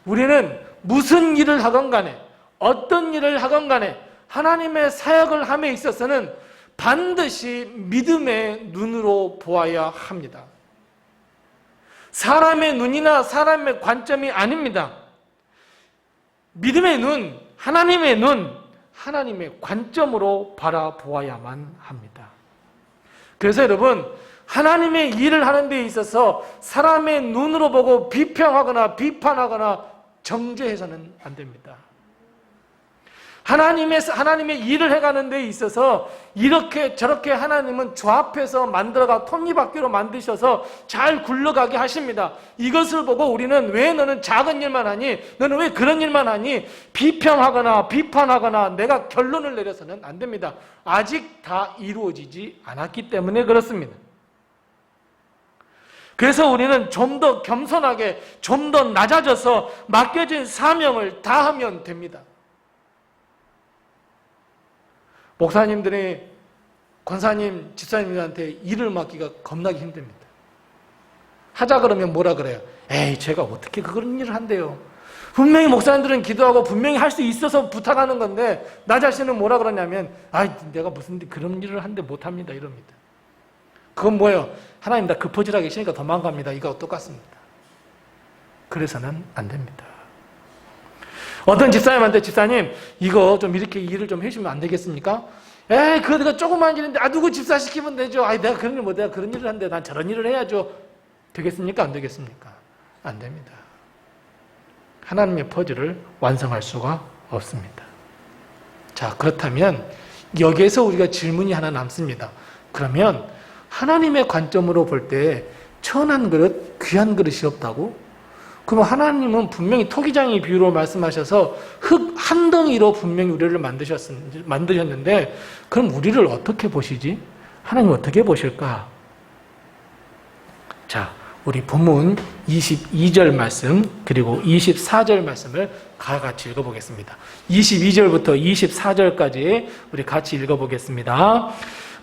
우리는 무슨 일을 하건 간에 어떤 일을 하건 간에 하나님의 사역을 함에 있어서는 반드시 믿음의 눈으로 보아야 합니다. 사람의 눈이나 사람의 관점이 아닙니다. 믿음의 눈, 하나님의 눈, 하나님의 관점으로 바라보아야만 합니다. 그래서 여러분, 하나님의 일을 하는 데 있어서 사람의 눈으로 보고 비평하거나 비판하거나 정죄해서는 안 됩니다. 하나님의 일을 해가는 데 있어서 이렇게 저렇게 하나님은 조합해서 만들어가 톱니바퀴로 만드셔서 잘 굴러가게 하십니다. 이것을 보고 우리는 왜 너는 작은 일만 하니? 너는 왜 그런 일만 하니? 비평하거나 비판하거나 내가 결론을 내려서는 안 됩니다. 아직 다 이루어지지 않았기 때문에 그렇습니다. 그래서 우리는 좀 더 겸손하게, 좀 더 낮아져서 맡겨진 사명을 다하면 됩니다. 목사님들이 권사님, 집사님들한테 일을 맡기가 겁나게 힘듭니다. 하자 그러면 뭐라 그래요? 에이, 제가 어떻게 그런 일을 한대요. 분명히 목사님들은 기도하고 분명히 할 수 있어서 부탁하는 건데 나 자신은 뭐라 그러냐면 내가 무슨 그런 일을 한데 못합니다 이럽니다. 그건 뭐예요? 하나님 나 급포질하기 싫으니까 도망갑니다. 이거 똑같습니다. 그래서는 안 됩니다. 어떤 집사님한테 집사님 이거 좀 이렇게 일을 좀 해주면 안 되겠습니까? 에이 그거 내가 조그만 일인데 누구 집사 시키면 되죠. 내가 그런 일 내가 그런 일을 하는데 난 저런 일을 해야죠. 되겠습니까? 안 되겠습니까? 안 됩니다. 하나님의 퍼즐을 완성할 수가 없습니다. 자, 그렇다면 여기에서 우리가 질문이 하나 남습니다. 그러면 하나님의 관점으로 볼 때 천한 그릇, 귀한 그릇이 없다고? 그럼 하나님은 분명히 토기장이 비유로 말씀하셔서 흙 한 덩이로 분명히 우리를 만드셨는데 그럼 우리를 어떻게 보시지? 하나님 어떻게 보실까? 자, 우리 본문 22절 말씀 그리고 24절 말씀을 같이 읽어보겠습니다. 22절부터 24절까지 우리 같이 읽어보겠습니다.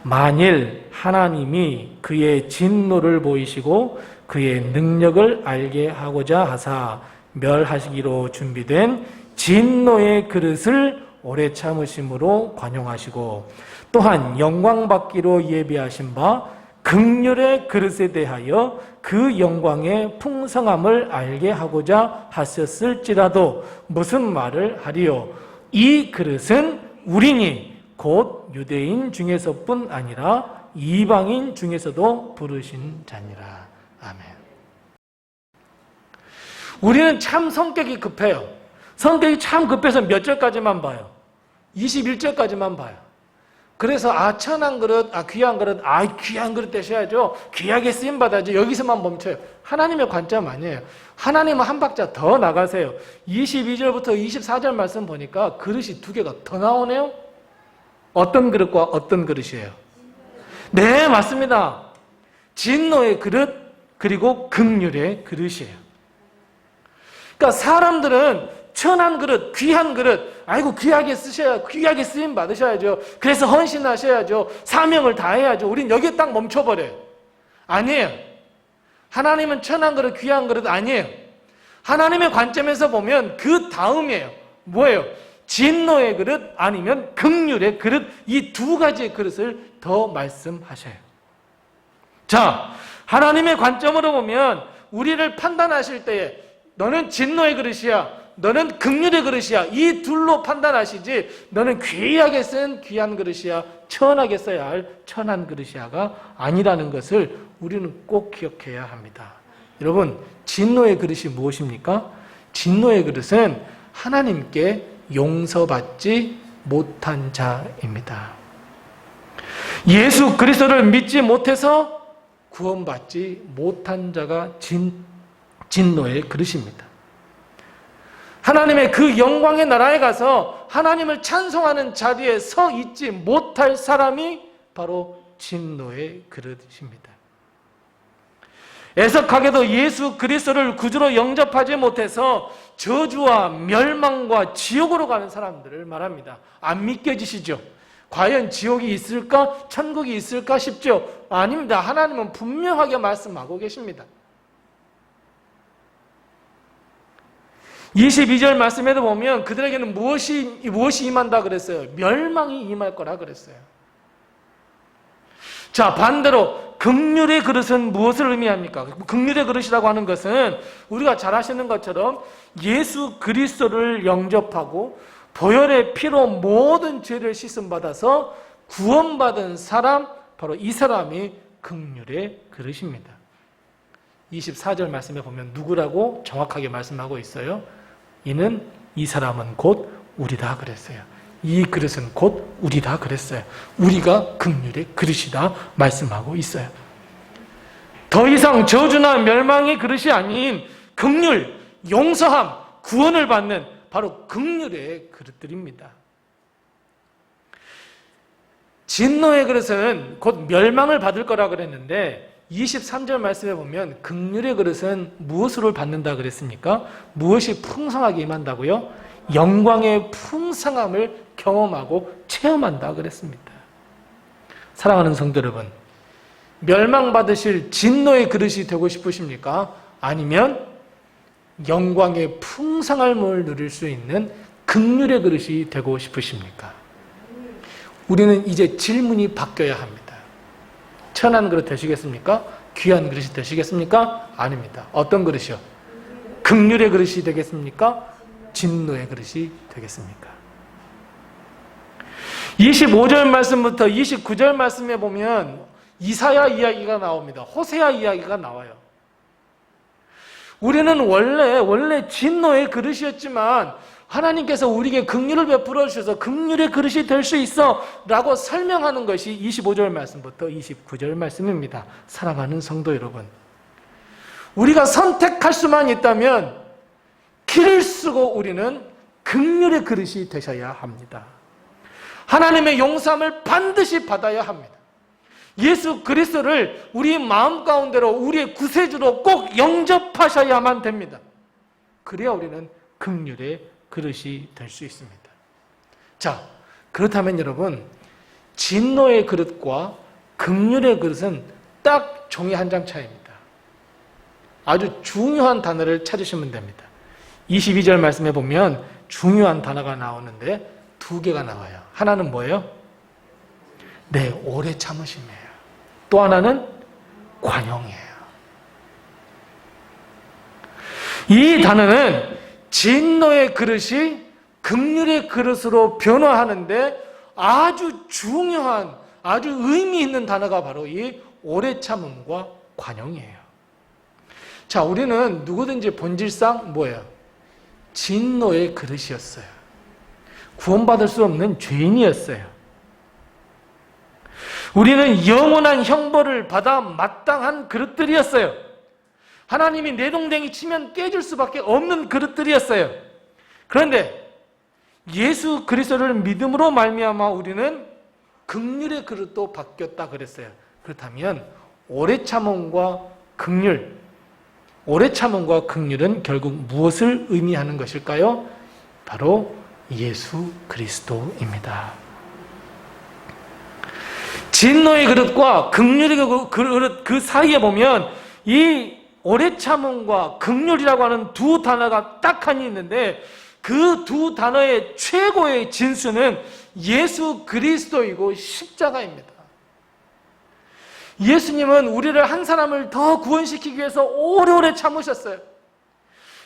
만일 하나님이 그의 진노를 보이시고 그의 능력을 알게 하고자 하사 멸하시기로 준비된 진노의 그릇을 오래 참으심으로 관용하시고 또한 영광받기로 예비하신 바 긍휼의 그릇에 대하여 그 영광의 풍성함을 알게 하고자 하셨을지라도 무슨 말을 하리요? 이 그릇은 우리니 곧 유대인 중에서뿐 아니라 이방인 중에서도 부르신 자니라. 아멘. 우리는 참 성격이 급해요. 성격이 참 급해서 몇 절까지만 봐요. 21절까지만 봐요. 그래서 천한 그릇, 귀한 그릇, 귀한 그릇 되셔야죠. 귀하게 쓰임 받아야죠. 여기서만 멈춰요. 하나님의 관점 아니에요. 하나님은 한 박자 더 나가세요. 22절부터 24절 말씀 보니까 그릇이 두 개가 더 나오네요. 어떤 그릇과 어떤 그릇이에요? 네, 맞습니다. 진노의 그릇 그리고 긍휼의 그릇이에요. 그러니까 사람들은 천한 그릇, 귀한 그릇, 귀하게 귀하게 쓰임 받으셔야죠. 그래서 헌신하셔야죠. 사명을 다해야죠. 우린 여기에 딱 멈춰버려요. 아니에요. 하나님은 천한 그릇, 귀한 그릇 아니에요. 하나님의 관점에서 보면 그 다음이에요. 뭐예요? 진노의 그릇 아니면 긍휼의 그릇, 이 두 가지의 그릇을 더 말씀하셔요. 자, 하나님의 관점으로 보면 우리를 판단하실 때에 너는 진노의 그릇이야, 너는 긍휼의 그릇이야, 이 둘로 판단하시지 너는 귀하게 쓴 귀한 그릇이야, 천하게 써야 할 천한 그릇이야가 아니라는 것을 우리는 꼭 기억해야 합니다. 여러분, 진노의 그릇이 무엇입니까? 진노의 그릇은 하나님께 용서받지 못한 자입니다. 예수 그리스도를 믿지 못해서 구원받지 못한 자가 진노의 그릇입니다. 하나님의 그 영광의 나라에 가서 하나님을 찬송하는 자리에 서 있지 못할 사람이 바로 진노의 그릇입니다. 애석하게도 예수 그리스도를 구주로 영접하지 못해서 저주와 멸망과 지옥으로 가는 사람들을 말합니다. 안 믿겨지시죠? 과연 지옥이 있을까? 천국이 있을까 싶죠? 아닙니다. 하나님은 분명하게 말씀하고 계십니다. 22절 말씀에도 보면 그들에게는 무엇이 임한다 그랬어요? 멸망이 임할 거라 그랬어요. 자, 반대로 긍휼의 그릇은 무엇을 의미합니까? 긍휼의 그릇이라고 하는 것은 우리가 잘 아시는 것처럼 예수 그리스도를 영접하고 보혈의 피로 모든 죄를 씻음받아서 구원받은 사람, 바로 이 사람이 긍휼의 그릇입니다. 24절 말씀에 보면 누구라고 정확하게 말씀하고 있어요? 이 사람은 곧 우리다 그랬어요. 이 그릇은 곧 우리다 그랬어요. 우리가 긍휼의 그릇이다 말씀하고 있어요. 더 이상 저주나 멸망의 그릇이 아닌 긍휼, 용서함, 구원을 받는 바로 긍휼의 그릇들입니다. 진노의 그릇은 곧 멸망을 받을 거라 그랬는데 23절 말씀에 보면 긍휼의 그릇은 무엇으로 받는다 그랬습니까? 무엇이 풍성하게 임한다고요? 영광의 풍성함을 경험하고 체험한다 그랬습니다. 사랑하는 성도 여러분, 멸망받으실 진노의 그릇이 되고 싶으십니까? 아니면 영광의 풍성함을 누릴 수 있는 긍휼의 그릇이 되고 싶으십니까? 우리는 이제 질문이 바뀌어야 합니다. 천한 그릇 되시겠습니까? 귀한 그릇이 되시겠습니까? 아닙니다. 어떤 그릇이요? 긍휼의 그릇이 되겠습니까? 진노의 그릇이 되겠습니까? 25절 말씀부터 29절 말씀에 보면 이사야 이야기가 나옵니다. 호세아 이야기가 나와요. 우리는 원래 진노의 그릇이었지만 하나님께서 우리에게 긍휼을 베풀어 주셔서 긍휼의 그릇이 될 수 있어 라고 설명하는 것이 25절 말씀부터 29절 말씀입니다. 사랑하는 성도 여러분, 우리가 선택할 수만 있다면 길을 쓰고 우리는 긍휼의 그릇이 되셔야 합니다. 하나님의 용서함을 반드시 받아야 합니다. 예수 그리스도를 우리 마음 가운데로 우리의 구세주로 꼭 영접하셔야만 됩니다. 그래야 우리는 긍휼의 그릇이 될 수 있습니다. 자, 그렇다면 여러분, 진노의 그릇과 긍휼의 그릇은 딱 종이 한 장 차이입니다. 아주 중요한 단어를 찾으시면 됩니다. 22절 말씀에 보면 중요한 단어가 나오는데 두 개가 나와요. 하나는 뭐예요? 네, 오래 참으심이에요. 또 하나는 관용이에요. 이 단어는 진노의 그릇이 긍휼의 그릇으로 변화하는데 아주 중요한, 아주 의미 있는 단어가 바로 이 오래 참음과 관용이에요. 자, 우리는 누구든지 본질상 뭐예요? 진노의 그릇이었어요. 구원받을 수 없는 죄인이었어요. 우리는 영원한 형벌을 받아 마땅한 그릇들이었어요. 하나님이 내동댕이 치면 깨질 수밖에 없는 그릇들이었어요. 그런데 예수 그리스도를 믿음으로 말미암아 우리는 긍휼의 그릇도 바뀌었다 그랬어요. 그렇다면 오래 참음과 긍휼, 오래 참음과 긍휼은 결국 무엇을 의미하는 것일까요? 바로 예수 그리스도입니다. 진노의 그릇과 긍휼의 그릇 그 사이에 보면 이 오래 참음과 긍휼이라고 하는 두 단어가 딱하니 있는데 그 두 단어의 최고의 진수는 예수 그리스도이고 십자가입니다. 예수님은 우리를 한 사람을 더 구원시키기 위해서 오래오래 참으셨어요.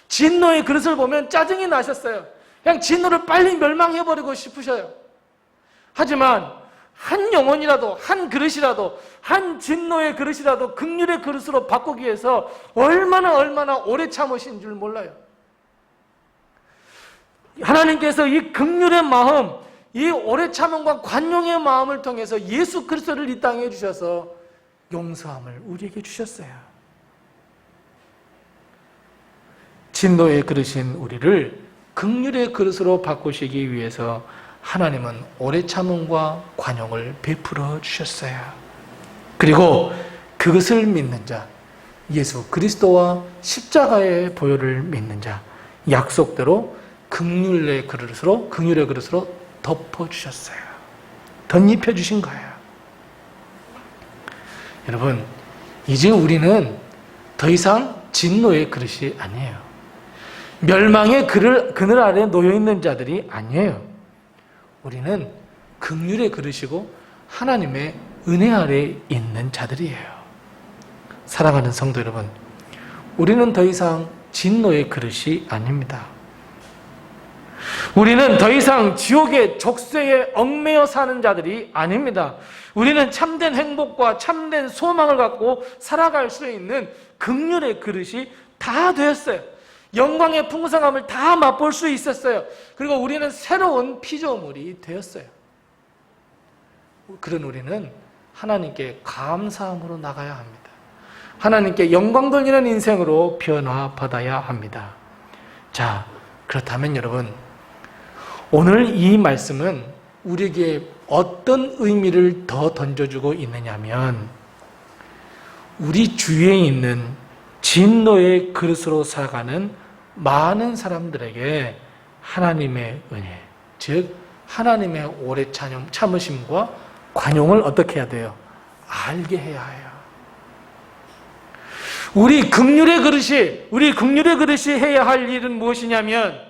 진노의 그릇을 보면 짜증이 나셨어요. 그냥 진노를 빨리 멸망해버리고 싶으셔요. 하지만 한 영혼이라도, 한 그릇이라도, 한 진노의 그릇이라도 긍휼의 그릇으로 바꾸기 위해서 얼마나 오래 참으신 줄 몰라요. 하나님께서 이 긍휼의 마음, 이 오래 참음과 관용의 마음을 통해서 예수 그리스도를 이 땅에 주셔서 용서함을 우리에게 주셨어요. 진노의 그릇인 우리를 긍휼의 그릇으로 바꾸시기 위해서 하나님은 오래 참음과 관용을 베풀어 주셨어요. 그리고 그것을 믿는 자, 예수 그리스도와 십자가의 보혈을 믿는 자, 약속대로 긍휼의 그릇으로 덮어 주셨어요. 덧입혀 주신 거예요. 여러분, 이제 우리는 더 이상 진노의 그릇이 아니에요. 멸망의 그늘 아래 놓여 있는 자들이 아니에요. 우리는 긍휼의 그릇이고 하나님의 은혜 아래 있는 자들이에요. 사랑하는 성도 여러분, 우리는 더 이상 진노의 그릇이 아닙니다. 우리는 더 이상 지옥의 족쇄에 얽매여 사는 자들이 아닙니다. 우리는 참된 행복과 참된 소망을 갖고 살아갈 수 있는 긍휼의 그릇이 다 되었어요. 영광의 풍성함을 다 맛볼 수 있었어요. 그리고 우리는 새로운 피조물이 되었어요. 그런 우리는 하나님께 감사함으로 나가야 합니다. 하나님께 영광 돌리는 인생으로 변화받아야 합니다. 자, 그렇다면 여러분, 오늘 이 말씀은 우리에게 어떤 의미를 더 던져주고 있느냐면, 우리 주위에 있는 진노의 그릇으로 살아가는 많은 사람들에게 하나님의 은혜, 즉 하나님의 오래 참으심과 관용을 어떻게 해야 돼요? 알게 해야 해요. 우리 긍휼의 그릇이 해야 할 일은 무엇이냐면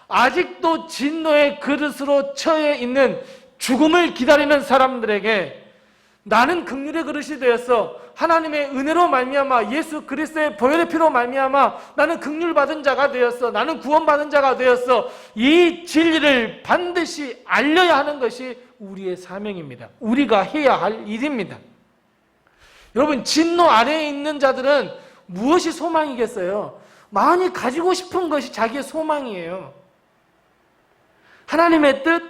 아직도 진노의 그릇으로 처해 있는 죽음을 기다리는 사람들에게 나는 긍휼의 그릇이 되었어. 하나님의 은혜로 말미암아 예수 그리스도의 보혈의 피로 말미암아 나는 긍휼 받은 자가 되었어. 나는 구원받은 자가 되었어. 이 진리를 반드시 알려야 하는 것이 우리의 사명입니다. 우리가 해야 할 일입니다. 여러분, 진노 아래에 있는 자들은 무엇이 소망이겠어요? 많이 가지고 싶은 것이 자기의 소망이에요. 하나님의 뜻,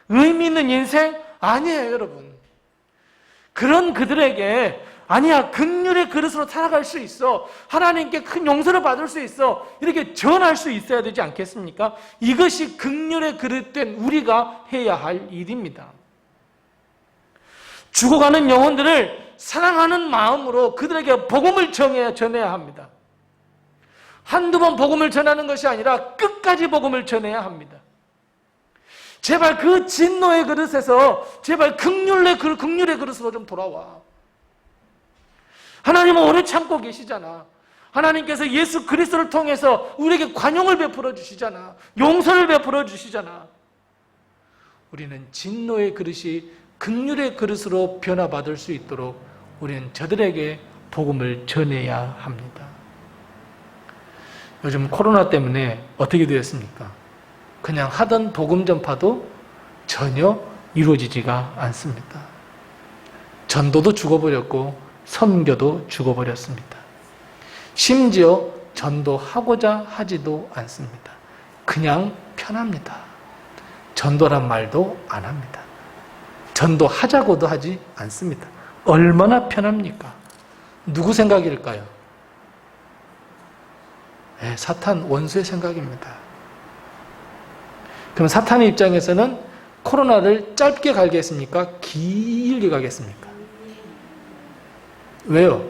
의미 있는 인생 아니에요, 여러분. 그런 그들에게 아니야, 긍휼의 그릇으로 살아갈 수 있어. 하나님께 큰 용서를 받을 수 있어. 이렇게 전할 수 있어야 되지 않겠습니까? 이것이 긍휼의 그릇된 우리가 해야 할 일입니다. 죽어가는 영혼들을 사랑하는 마음으로 그들에게 복음을 전해야 합니다. 한두 번 복음을 전하는 것이 아니라 끝까지 복음을 전해야 합니다. 제발 그 진노의 그릇에서 제발 긍휼의 그릇으로 좀 돌아와. 하나님은 오래 참고 계시잖아. 하나님께서 예수 그리스도를 통해서 우리에게 관용을 베풀어 주시잖아. 용서를 베풀어 주시잖아. 우리는 진노의 그릇이 긍휼의 그릇으로 변화받을 수 있도록 우리는 저들에게 복음을 전해야 합니다. 요즘 코로나 때문에 어떻게 되었습니까? 그냥 하던 복음 전파도 전혀 이루어지지가 않습니다. 전도도 죽어버렸고 선교도 죽어버렸습니다. 심지어 전도하고자 하지도 않습니다. 그냥 편합니다. 전도란 말도 안 합니다. 전도하자고도 하지 않습니다. 얼마나 편합니까? 누구 생각일까요? 네, 사탄 원수의 생각입니다. 그럼 사탄의 입장에서는 코로나를 짧게 갈겠습니까? 길게 가겠습니까? 왜요?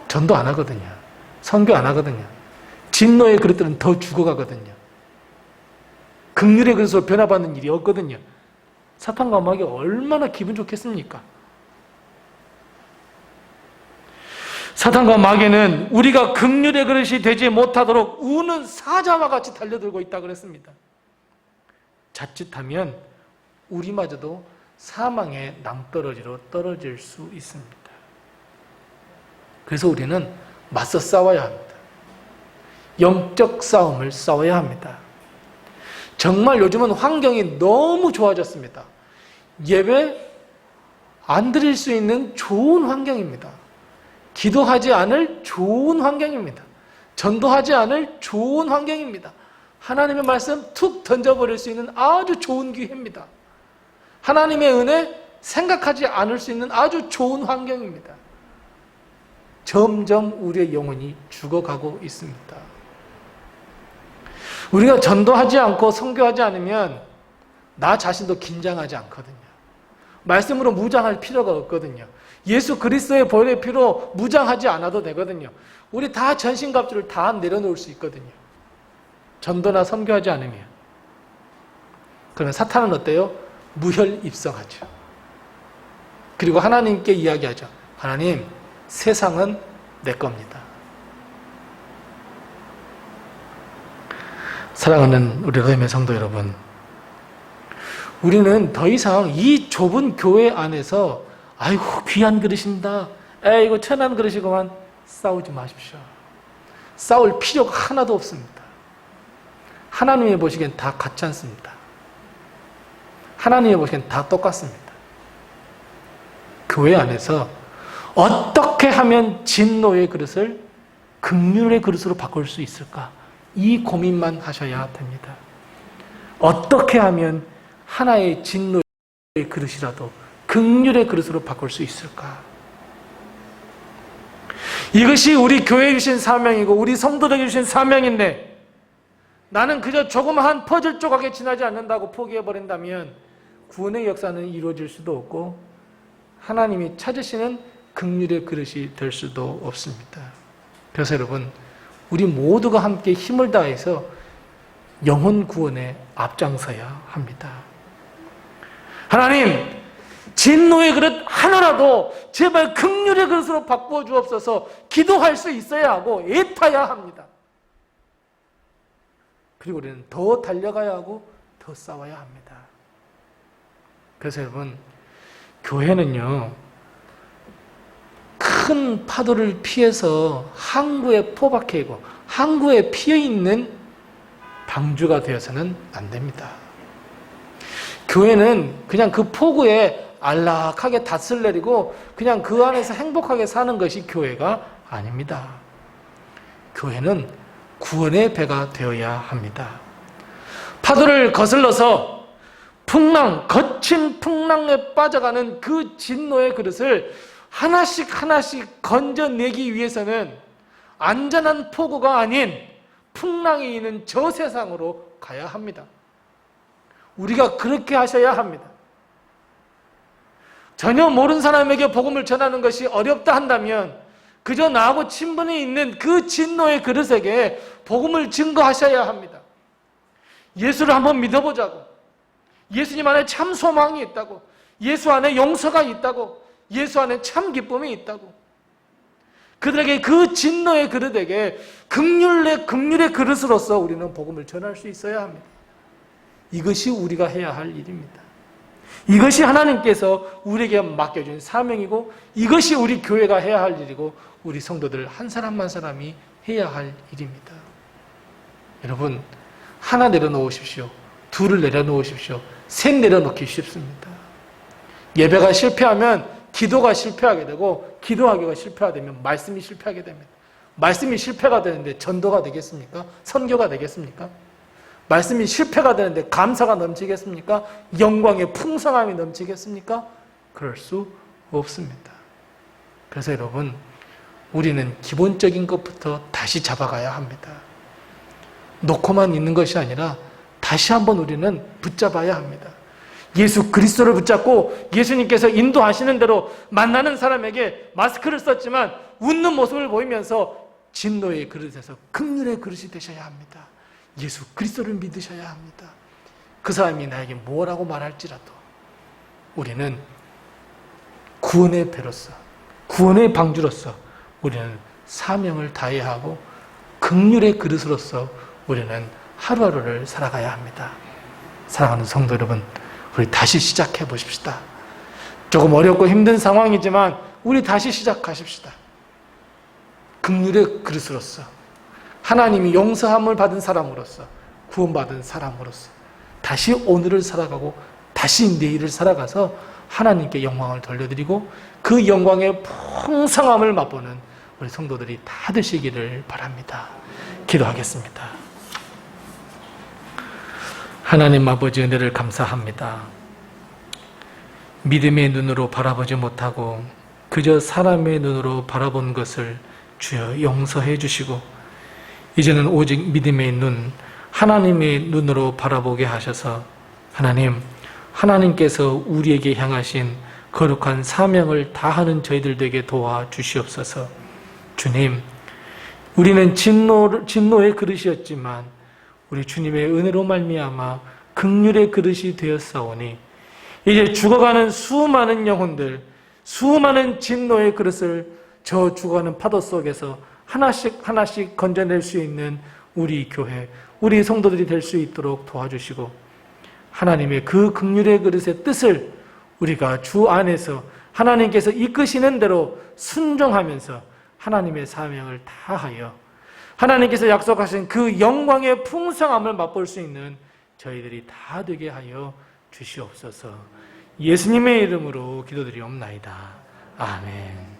전도 안 하거든요. 선교 안 하거든요. 진노의 그릇들은 더 죽어가거든요. 긍휼의 그릇으로 변화받는 일이 없거든요. 사탄과 마귀 얼마나 기분 좋겠습니까? 사탄과 마귀는 우리가 긍휼의 그릇이 되지 못하도록 우는 사자와 같이 달려들고 있다 그랬습니다. 자칫하면 우리마저도 사망의 낭떠러지로 떨어질 수 있습니다. 그래서 우리는 맞서 싸워야 합니다. 영적 싸움을 싸워야 합니다. 정말 요즘은 환경이 너무 좋아졌습니다. 예배 안 드릴 수 있는 좋은 환경입니다. 기도하지 않을 좋은 환경입니다. 전도하지 않을 좋은 환경입니다. 하나님의 말씀 툭 던져버릴 수 있는 아주 좋은 기회입니다. 하나님의 은혜 생각하지 않을 수 있는 아주 좋은 환경입니다. 점점 우리의 영혼이 죽어가고 있습니다. 우리가 전도하지 않고 선교하지 않으면 나 자신도 긴장하지 않거든요. 말씀으로 무장할 필요가 없거든요. 예수 그리스도의 보혈의 피로 무장하지 않아도 되거든요. 우리 다 전신갑주를 다 내려놓을 수 있거든요. 전도나 선교하지 않으면. 그러면 사탄은 어때요? 무혈입성하죠. 그리고 하나님께 이야기하죠. 하나님, 세상은 내 겁니다. 사랑하는 우리 로엠의 성도 여러분, 우리는 더 이상 이 좁은 교회 안에서 아이고 귀한 그릇입니다, 에이고 천한 그릇이구만 싸우지 마십시오. 싸울 필요가 하나도 없습니다. 하나님이 보시기엔 다 같지 않습니다. 하나님이 보시기엔 다 똑같습니다. 교회 안에서 어떻게 하면 진노의 그릇을 긍휼의 그릇으로 바꿀 수 있을까? 이 고민만 하셔야 됩니다. 어떻게 하면 하나의 진노의 그릇이라도 긍휼의 그릇으로 바꿀 수 있을까? 이것이 우리 교회에 주신 사명이고 우리 성도들에게 주신 사명인데 나는 그저 조그마한 퍼즐 조각에 지나지 않는다고 포기해버린다면 구원의 역사는 이루어질 수도 없고 하나님이 찾으시는 긍휼의 그릇이 될 수도 없습니다. 그래서 여러분, 우리 모두가 함께 힘을 다해서 영혼 구원에 앞장서야 합니다. 하나님, 진노의 그릇 하나라도 제발 긍휼의 그릇으로 바꾸어 주옵소서 기도할 수 있어야 하고 애타야 합니다. 그리고 우리는 더 달려가야 하고 더 싸워야 합니다. 그래서 여러분, 교회는요, 큰 파도를 피해서 항구에 포박해 있고 항구에 피어 있는 방주가 되어서는 안 됩니다. 교회는 그냥 그 포구에 안락하게 닷을 내리고 그냥 그 안에서 행복하게 사는 것이 교회가 아닙니다. 교회는 구원의 배가 되어야 합니다. 파도를 거슬러서 거친 풍랑에 빠져가는 그 진노의 그릇을 하나씩 하나씩 건져내기 위해서는 안전한 포구가 아닌 풍랑이 있는 저 세상으로 가야 합니다. 우리가 그렇게 하셔야 합니다. 전혀 모르는 사람에게 복음을 전하는 것이 어렵다 한다면 그저 나하고 친분이 있는 그 진노의 그릇에게 복음을 증거하셔야 합니다. 예수를 한번 믿어보자고, 예수님 안에 참 소망이 있다고, 예수 안에 용서가 있다고, 예수 안에 참 기쁨이 있다고, 그들에게 그 진노의 그릇에게 긍휼의 그릇으로서 우리는 복음을 전할 수 있어야 합니다. 이것이 우리가 해야 할 일입니다. 이것이 하나님께서 우리에게 맡겨준 사명이고 이것이 우리 교회가 해야 할 일이고 우리 성도들 한 사람 한 사람이 해야 할 일입니다. 여러분, 하나 내려놓으십시오. 둘을 내려놓으십시오. 셋 내려놓기 쉽습니다. 예배가 실패하면 기도가 실패하게 되고 기도하기가 실패하게 말씀이 실패하게 됩니다. 말씀이 실패가 되는데 전도가 되겠습니까? 선교가 되겠습니까? 말씀이 실패가 되는데 감사가 넘치겠습니까? 영광의 풍성함이 넘치겠습니까? 그럴 수 없습니다. 그래서 여러분, 우리는 기본적인 것부터 다시 잡아가야 합니다. 놓고만 있는 것이 아니라 다시 한번 우리는 붙잡아야 합니다. 예수 그리스도를 붙잡고 예수님께서 인도하시는 대로 만나는 사람에게 마스크를 썼지만 웃는 모습을 보이면서 진노의 그릇에서 긍휼의 그릇이 되셔야 합니다. 예수 그리스도를 믿으셔야 합니다. 그 사람이 나에게 뭐라고 말할지라도 우리는 구원의 배로서, 구원의 방주로서 우리는 사명을 다해야 하고 긍휼의 그릇으로서 우리는 하루하루를 살아가야 합니다. 사랑하는 성도 여러분, 우리 다시 시작해 보십시다. 조금 어렵고 힘든 상황이지만 우리 다시 시작하십시다. 긍휼의 그릇으로서, 하나님이 용서함을 받은 사람으로서, 구원받은 사람으로서 다시 오늘을 살아가고 다시 내일을 살아가서 하나님께 영광을 돌려드리고 그 영광의 풍성함을 맛보는 우리 성도들이 다 되시기를 바랍니다. 기도하겠습니다. 하나님 아버지, 은혜를 감사합니다. 믿음의 눈으로 바라보지 못하고 그저 사람의 눈으로 바라본 것을 주여 용서해 주시고 이제는 오직 믿음의 눈, 하나님의 눈으로 바라보게 하셔서 하나님께서 우리에게 향하신 거룩한 사명을 다하는 저희들 되게 도와주시옵소서. 주님, 우리는 진노의 그릇이었지만 우리 주님의 은혜로 말미암아 긍휼의 그릇이 되었사오니 이제 죽어가는 수많은 영혼들, 수많은 진노의 그릇을 저 죽어가는 파도 속에서 하나씩 하나씩 건져낼 수 있는 우리 교회, 우리 성도들이 될 수 있도록 도와주시고 하나님의 그 긍휼의 그릇의 뜻을 우리가 주 안에서 하나님께서 이끄시는 대로 순종하면서 하나님의 사명을 다하여 하나님께서 약속하신 그 영광의 풍성함을 맛볼 수 있는 저희들이 다 되게 하여 주시옵소서. 예수님의 이름으로 기도드리옵나이다. 아멘.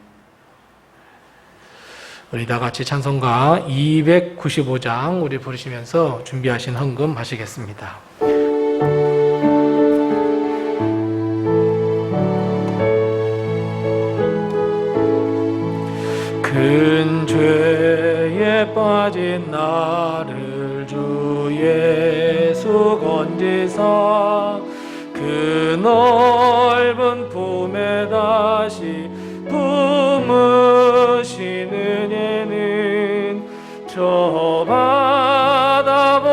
우리 다 같이 찬송가 295장 우리 부르시면서 준비하신 헌금 하시겠습니다. 큰 죄에 빠진 나를 주 예수 건지사 그 넓은 품에 다시 품으시는 예는 저 바다보다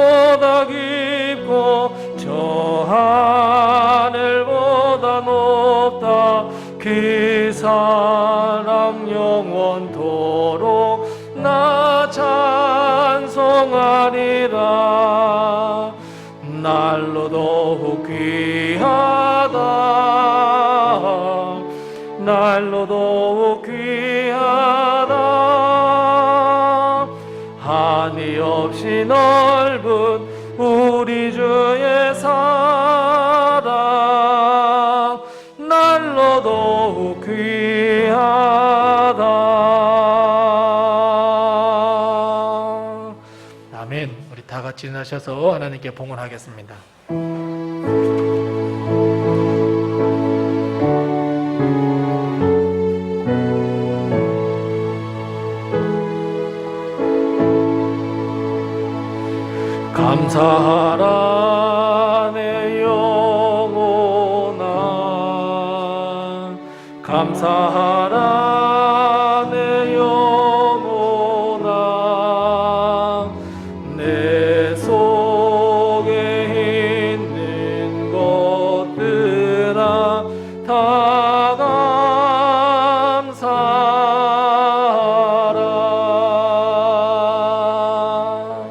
깊고 저 하늘보다 높다 그 사랑 영원토록 나 찬송하리라. 날로 더욱 귀하다 날로 더욱 귀하다 한이 없이 넓은 우리 주의 사랑 날로 더욱 귀하다. 아멘. 우리 다 같이 일어나셔서 하나님께 봉헌하겠습니다. 감사하라 내 영혼아 감사하라 내 영혼아 내 속에 있는 것들아 다 감사하라.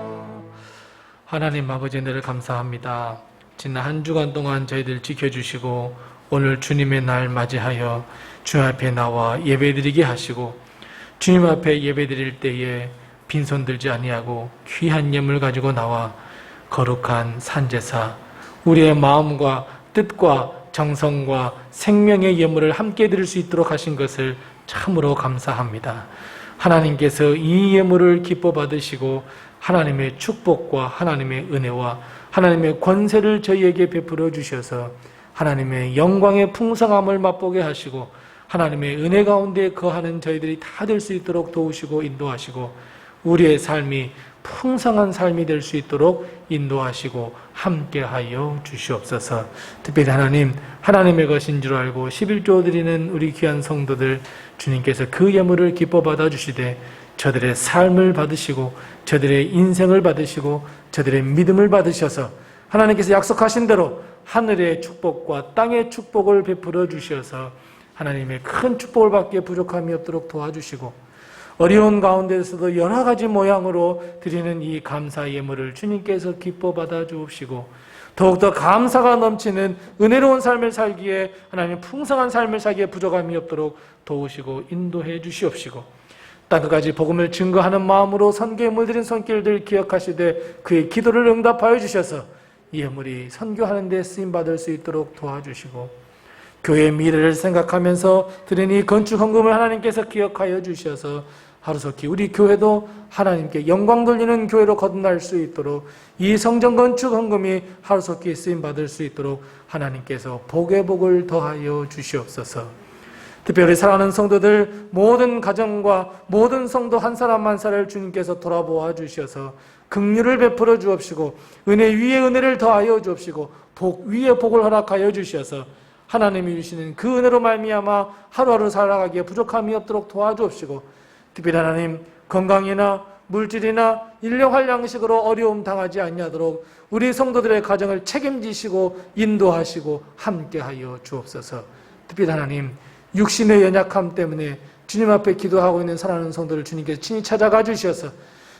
하나님 아버지 늘 감사합니다. 지난 한 주간 동안 저희들 지켜주시고 오늘 주님의 날 맞이하여 주 앞에 나와 예배드리게 하시고 주님 앞에 예배드릴 때에 빈손 들지 아니하고 귀한 예물 가지고 나와 거룩한 산제사 우리의 마음과 뜻과 정성과 생명의 예물을 함께 드릴 수 있도록 하신 것을 참으로 감사합니다. 하나님께서 이 예물을 기뻐 받으시고 하나님의 축복과 하나님의 은혜와 하나님의 권세를 저희에게 베풀어 주셔서 하나님의 영광의 풍성함을 맛보게 하시고 하나님의 은혜 가운데 거하는 저희들이 다 될 수 있도록 도우시고 인도하시고 우리의 삶이 풍성한 삶이 될 수 있도록 인도하시고 함께하여 주시옵소서. 특별히 하나님의 것인 줄 알고 11조 드리는 우리 귀한 성도들 주님께서 그 예물을 기뻐 받아 주시되 저들의 삶을 받으시고 저들의 인생을 받으시고 저들의 믿음을 받으셔서 하나님께서 약속하신 대로 하늘의 축복과 땅의 축복을 베풀어 주셔서 하나님의 큰 축복을 받기에 부족함이 없도록 도와주시고 어려운 가운데서도 여러 가지 모양으로 드리는 이 감사 예물을 주님께서 기뻐 받아 주옵시고 더욱더 감사가 넘치는 은혜로운 삶을 살기에 하나님 풍성한 삶을 살기에 부족함이 없도록 도우시고 인도해 주시옵시고 땅끝까지 복음을 증거하는 마음으로 선교에 물들인 손길들 기억하시되 그의 기도를 응답하여 주셔서 이 예물이 선교하는 데 쓰임받을 수 있도록 도와주시고 교회의 미래를 생각하면서 드린 이 건축 헌금을 하나님께서 기억하여 주셔서 하루속히 우리 교회도 하나님께 영광 돌리는 교회로 거듭날 수 있도록 이 성전 건축 헌금이 하루속히 쓰임받을 수 있도록 하나님께서 복의 복을 더하여 주시옵소서. 특별히 사랑하는 성도들 모든 가정과 모든 성도 한 사람 한 사람을 주님께서 돌아보아 주셔서 긍휼을 베풀어 주옵시고 은혜 위에 은혜를 더하여 주옵시고 복 위에 복을 허락하여 주셔서 하나님이 주시는 그 은혜로 말미암아 하루하루 살아가기에 부족함이 없도록 도와주옵시고 특별히 하나님 건강이나 물질이나 인력 활량식으로 어려움 당하지 아니하도록 우리 성도들의 가정을 책임지시고 인도하시고 함께하여 주옵소서. 특별히 하나님 육신의 연약함 때문에 주님 앞에 기도하고 있는 사랑하는 성도를 주님께서 친히 찾아가 주셔서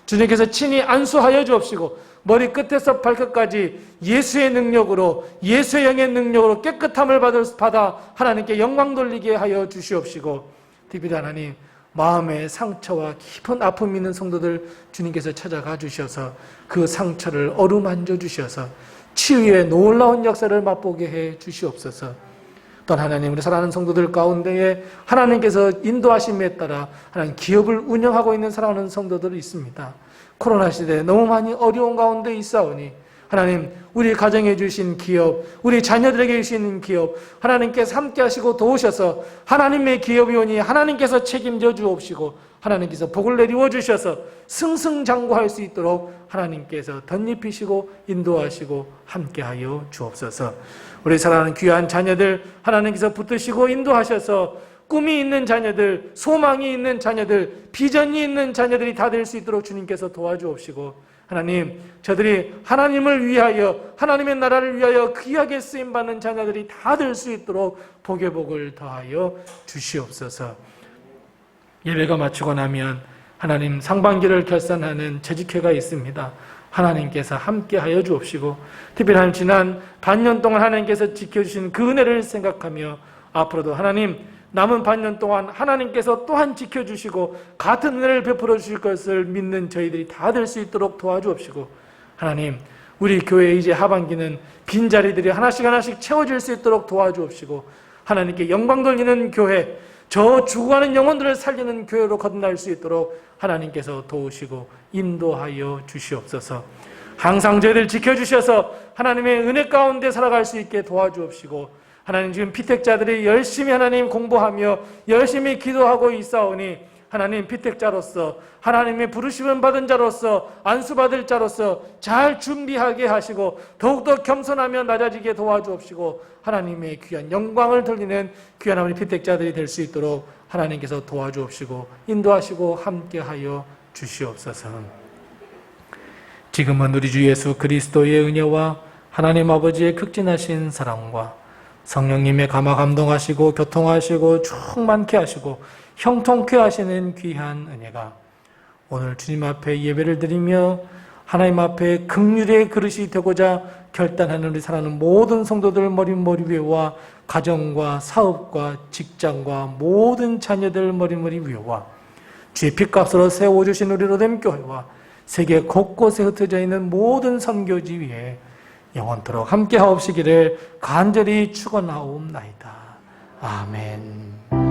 주님께서 친히 안수하여 주옵시고 머리끝에서 발끝까지 예수의 능력으로 예수의 영의 능력으로 깨끗함을 받아 하나님께 영광 돌리게 하여 주시옵시고 특별히 하나님 마음의 상처와 깊은 아픔이 있는 성도들 주님께서 찾아가 주셔서 그 상처를 어루만져 주셔서 치유의 놀라운 역사를 맛보게 해 주시옵소서. 또한 하나님 우리 사랑하는 성도들 가운데에 하나님께서 인도하심에 따라 하나님 기업을 운영하고 있는 사랑하는 성도들이 있습니다. 코로나 시대에 너무 많이 어려운 가운데 있사오니 하나님 우리 가정에 주신 기업 우리 자녀들에게 주신 기업 하나님께서 함께 하시고 도우셔서 하나님의 기업이 오니 하나님께서 책임져 주옵시고 하나님께서 복을 내리워 주셔서 승승장구할 수 있도록 하나님께서 덧입히시고 인도하시고 함께하여 주옵소서. 우리 사랑하는 귀한 자녀들 하나님께서 붙드시고 인도하셔서 꿈이 있는 자녀들, 소망이 있는 자녀들, 비전이 있는 자녀들이 다 될 수 있도록 주님께서 도와주옵시고 하나님, 저들이 하나님을 위하여, 하나님의 나라를 위하여 귀하게 쓰임받는 자녀들이 다 될 수 있도록 복의 복을 더하여 주시옵소서. 예배가 마치고 나면 하나님 상반기를 결산하는 재직회가 있습니다. 하나님께서 함께하여 주옵시고, 특별한 지난 반년 동안 하나님께서 지켜주신 그 은혜를 생각하며 앞으로도 하나님 남은 반년 동안 하나님께서 또한 지켜주시고 같은 은혜를 베풀어 주실 것을 믿는 저희들이 다 될 수 있도록 도와주옵시고, 하나님 우리 교회 이제 하반기는 빈자리들이 하나씩 채워질 수 있도록 도와주옵시고, 하나님께 영광 돌리는 교회, 저 죽어가는 영혼들을 살리는 교회로 거듭날 수 있도록 하나님께서 도우시고 인도하여 주시옵소서. 항상 저희들 지켜주셔서 하나님의 은혜 가운데 살아갈 수 있게 도와주옵시고, 하나님 지금 피택자들이 열심히 하나님 공부하며 열심히 기도하고 있사오니 하나님 피택자로서, 하나님의 부르심을 받은 자로서, 안수받을 자로서 잘 준비하게 하시고 더욱더 겸손하며 낮아지게 도와주옵시고, 하나님의 귀한 영광을 돌리는 귀한 우리 피택자들이 될 수 있도록 하나님께서 도와주옵시고 인도하시고 함께하여 주시옵소서. 지금은 우리 주 예수 그리스도의 은혜와 하나님 아버지의 극진하신 사랑과 성령님의 감화 감동하시고 교통하시고 충만케 하시고 형통케 하시는 귀한 은혜가 오늘 주님 앞에 예배를 드리며 하나님 앞에 긍휼의 그릇이 되고자 결단하는 우리 사랑하는 모든 성도들 머리 위에와 가정과 사업과 직장과 모든 자녀들 머리 위에와 주의 핏값으로 세워주신 우리 로뎀 교회와 세계 곳곳에 흩어져 있는 모든 선교지 위에 영원토록 함께 하옵시기를 간절히 축원하옵나이다. 아멘.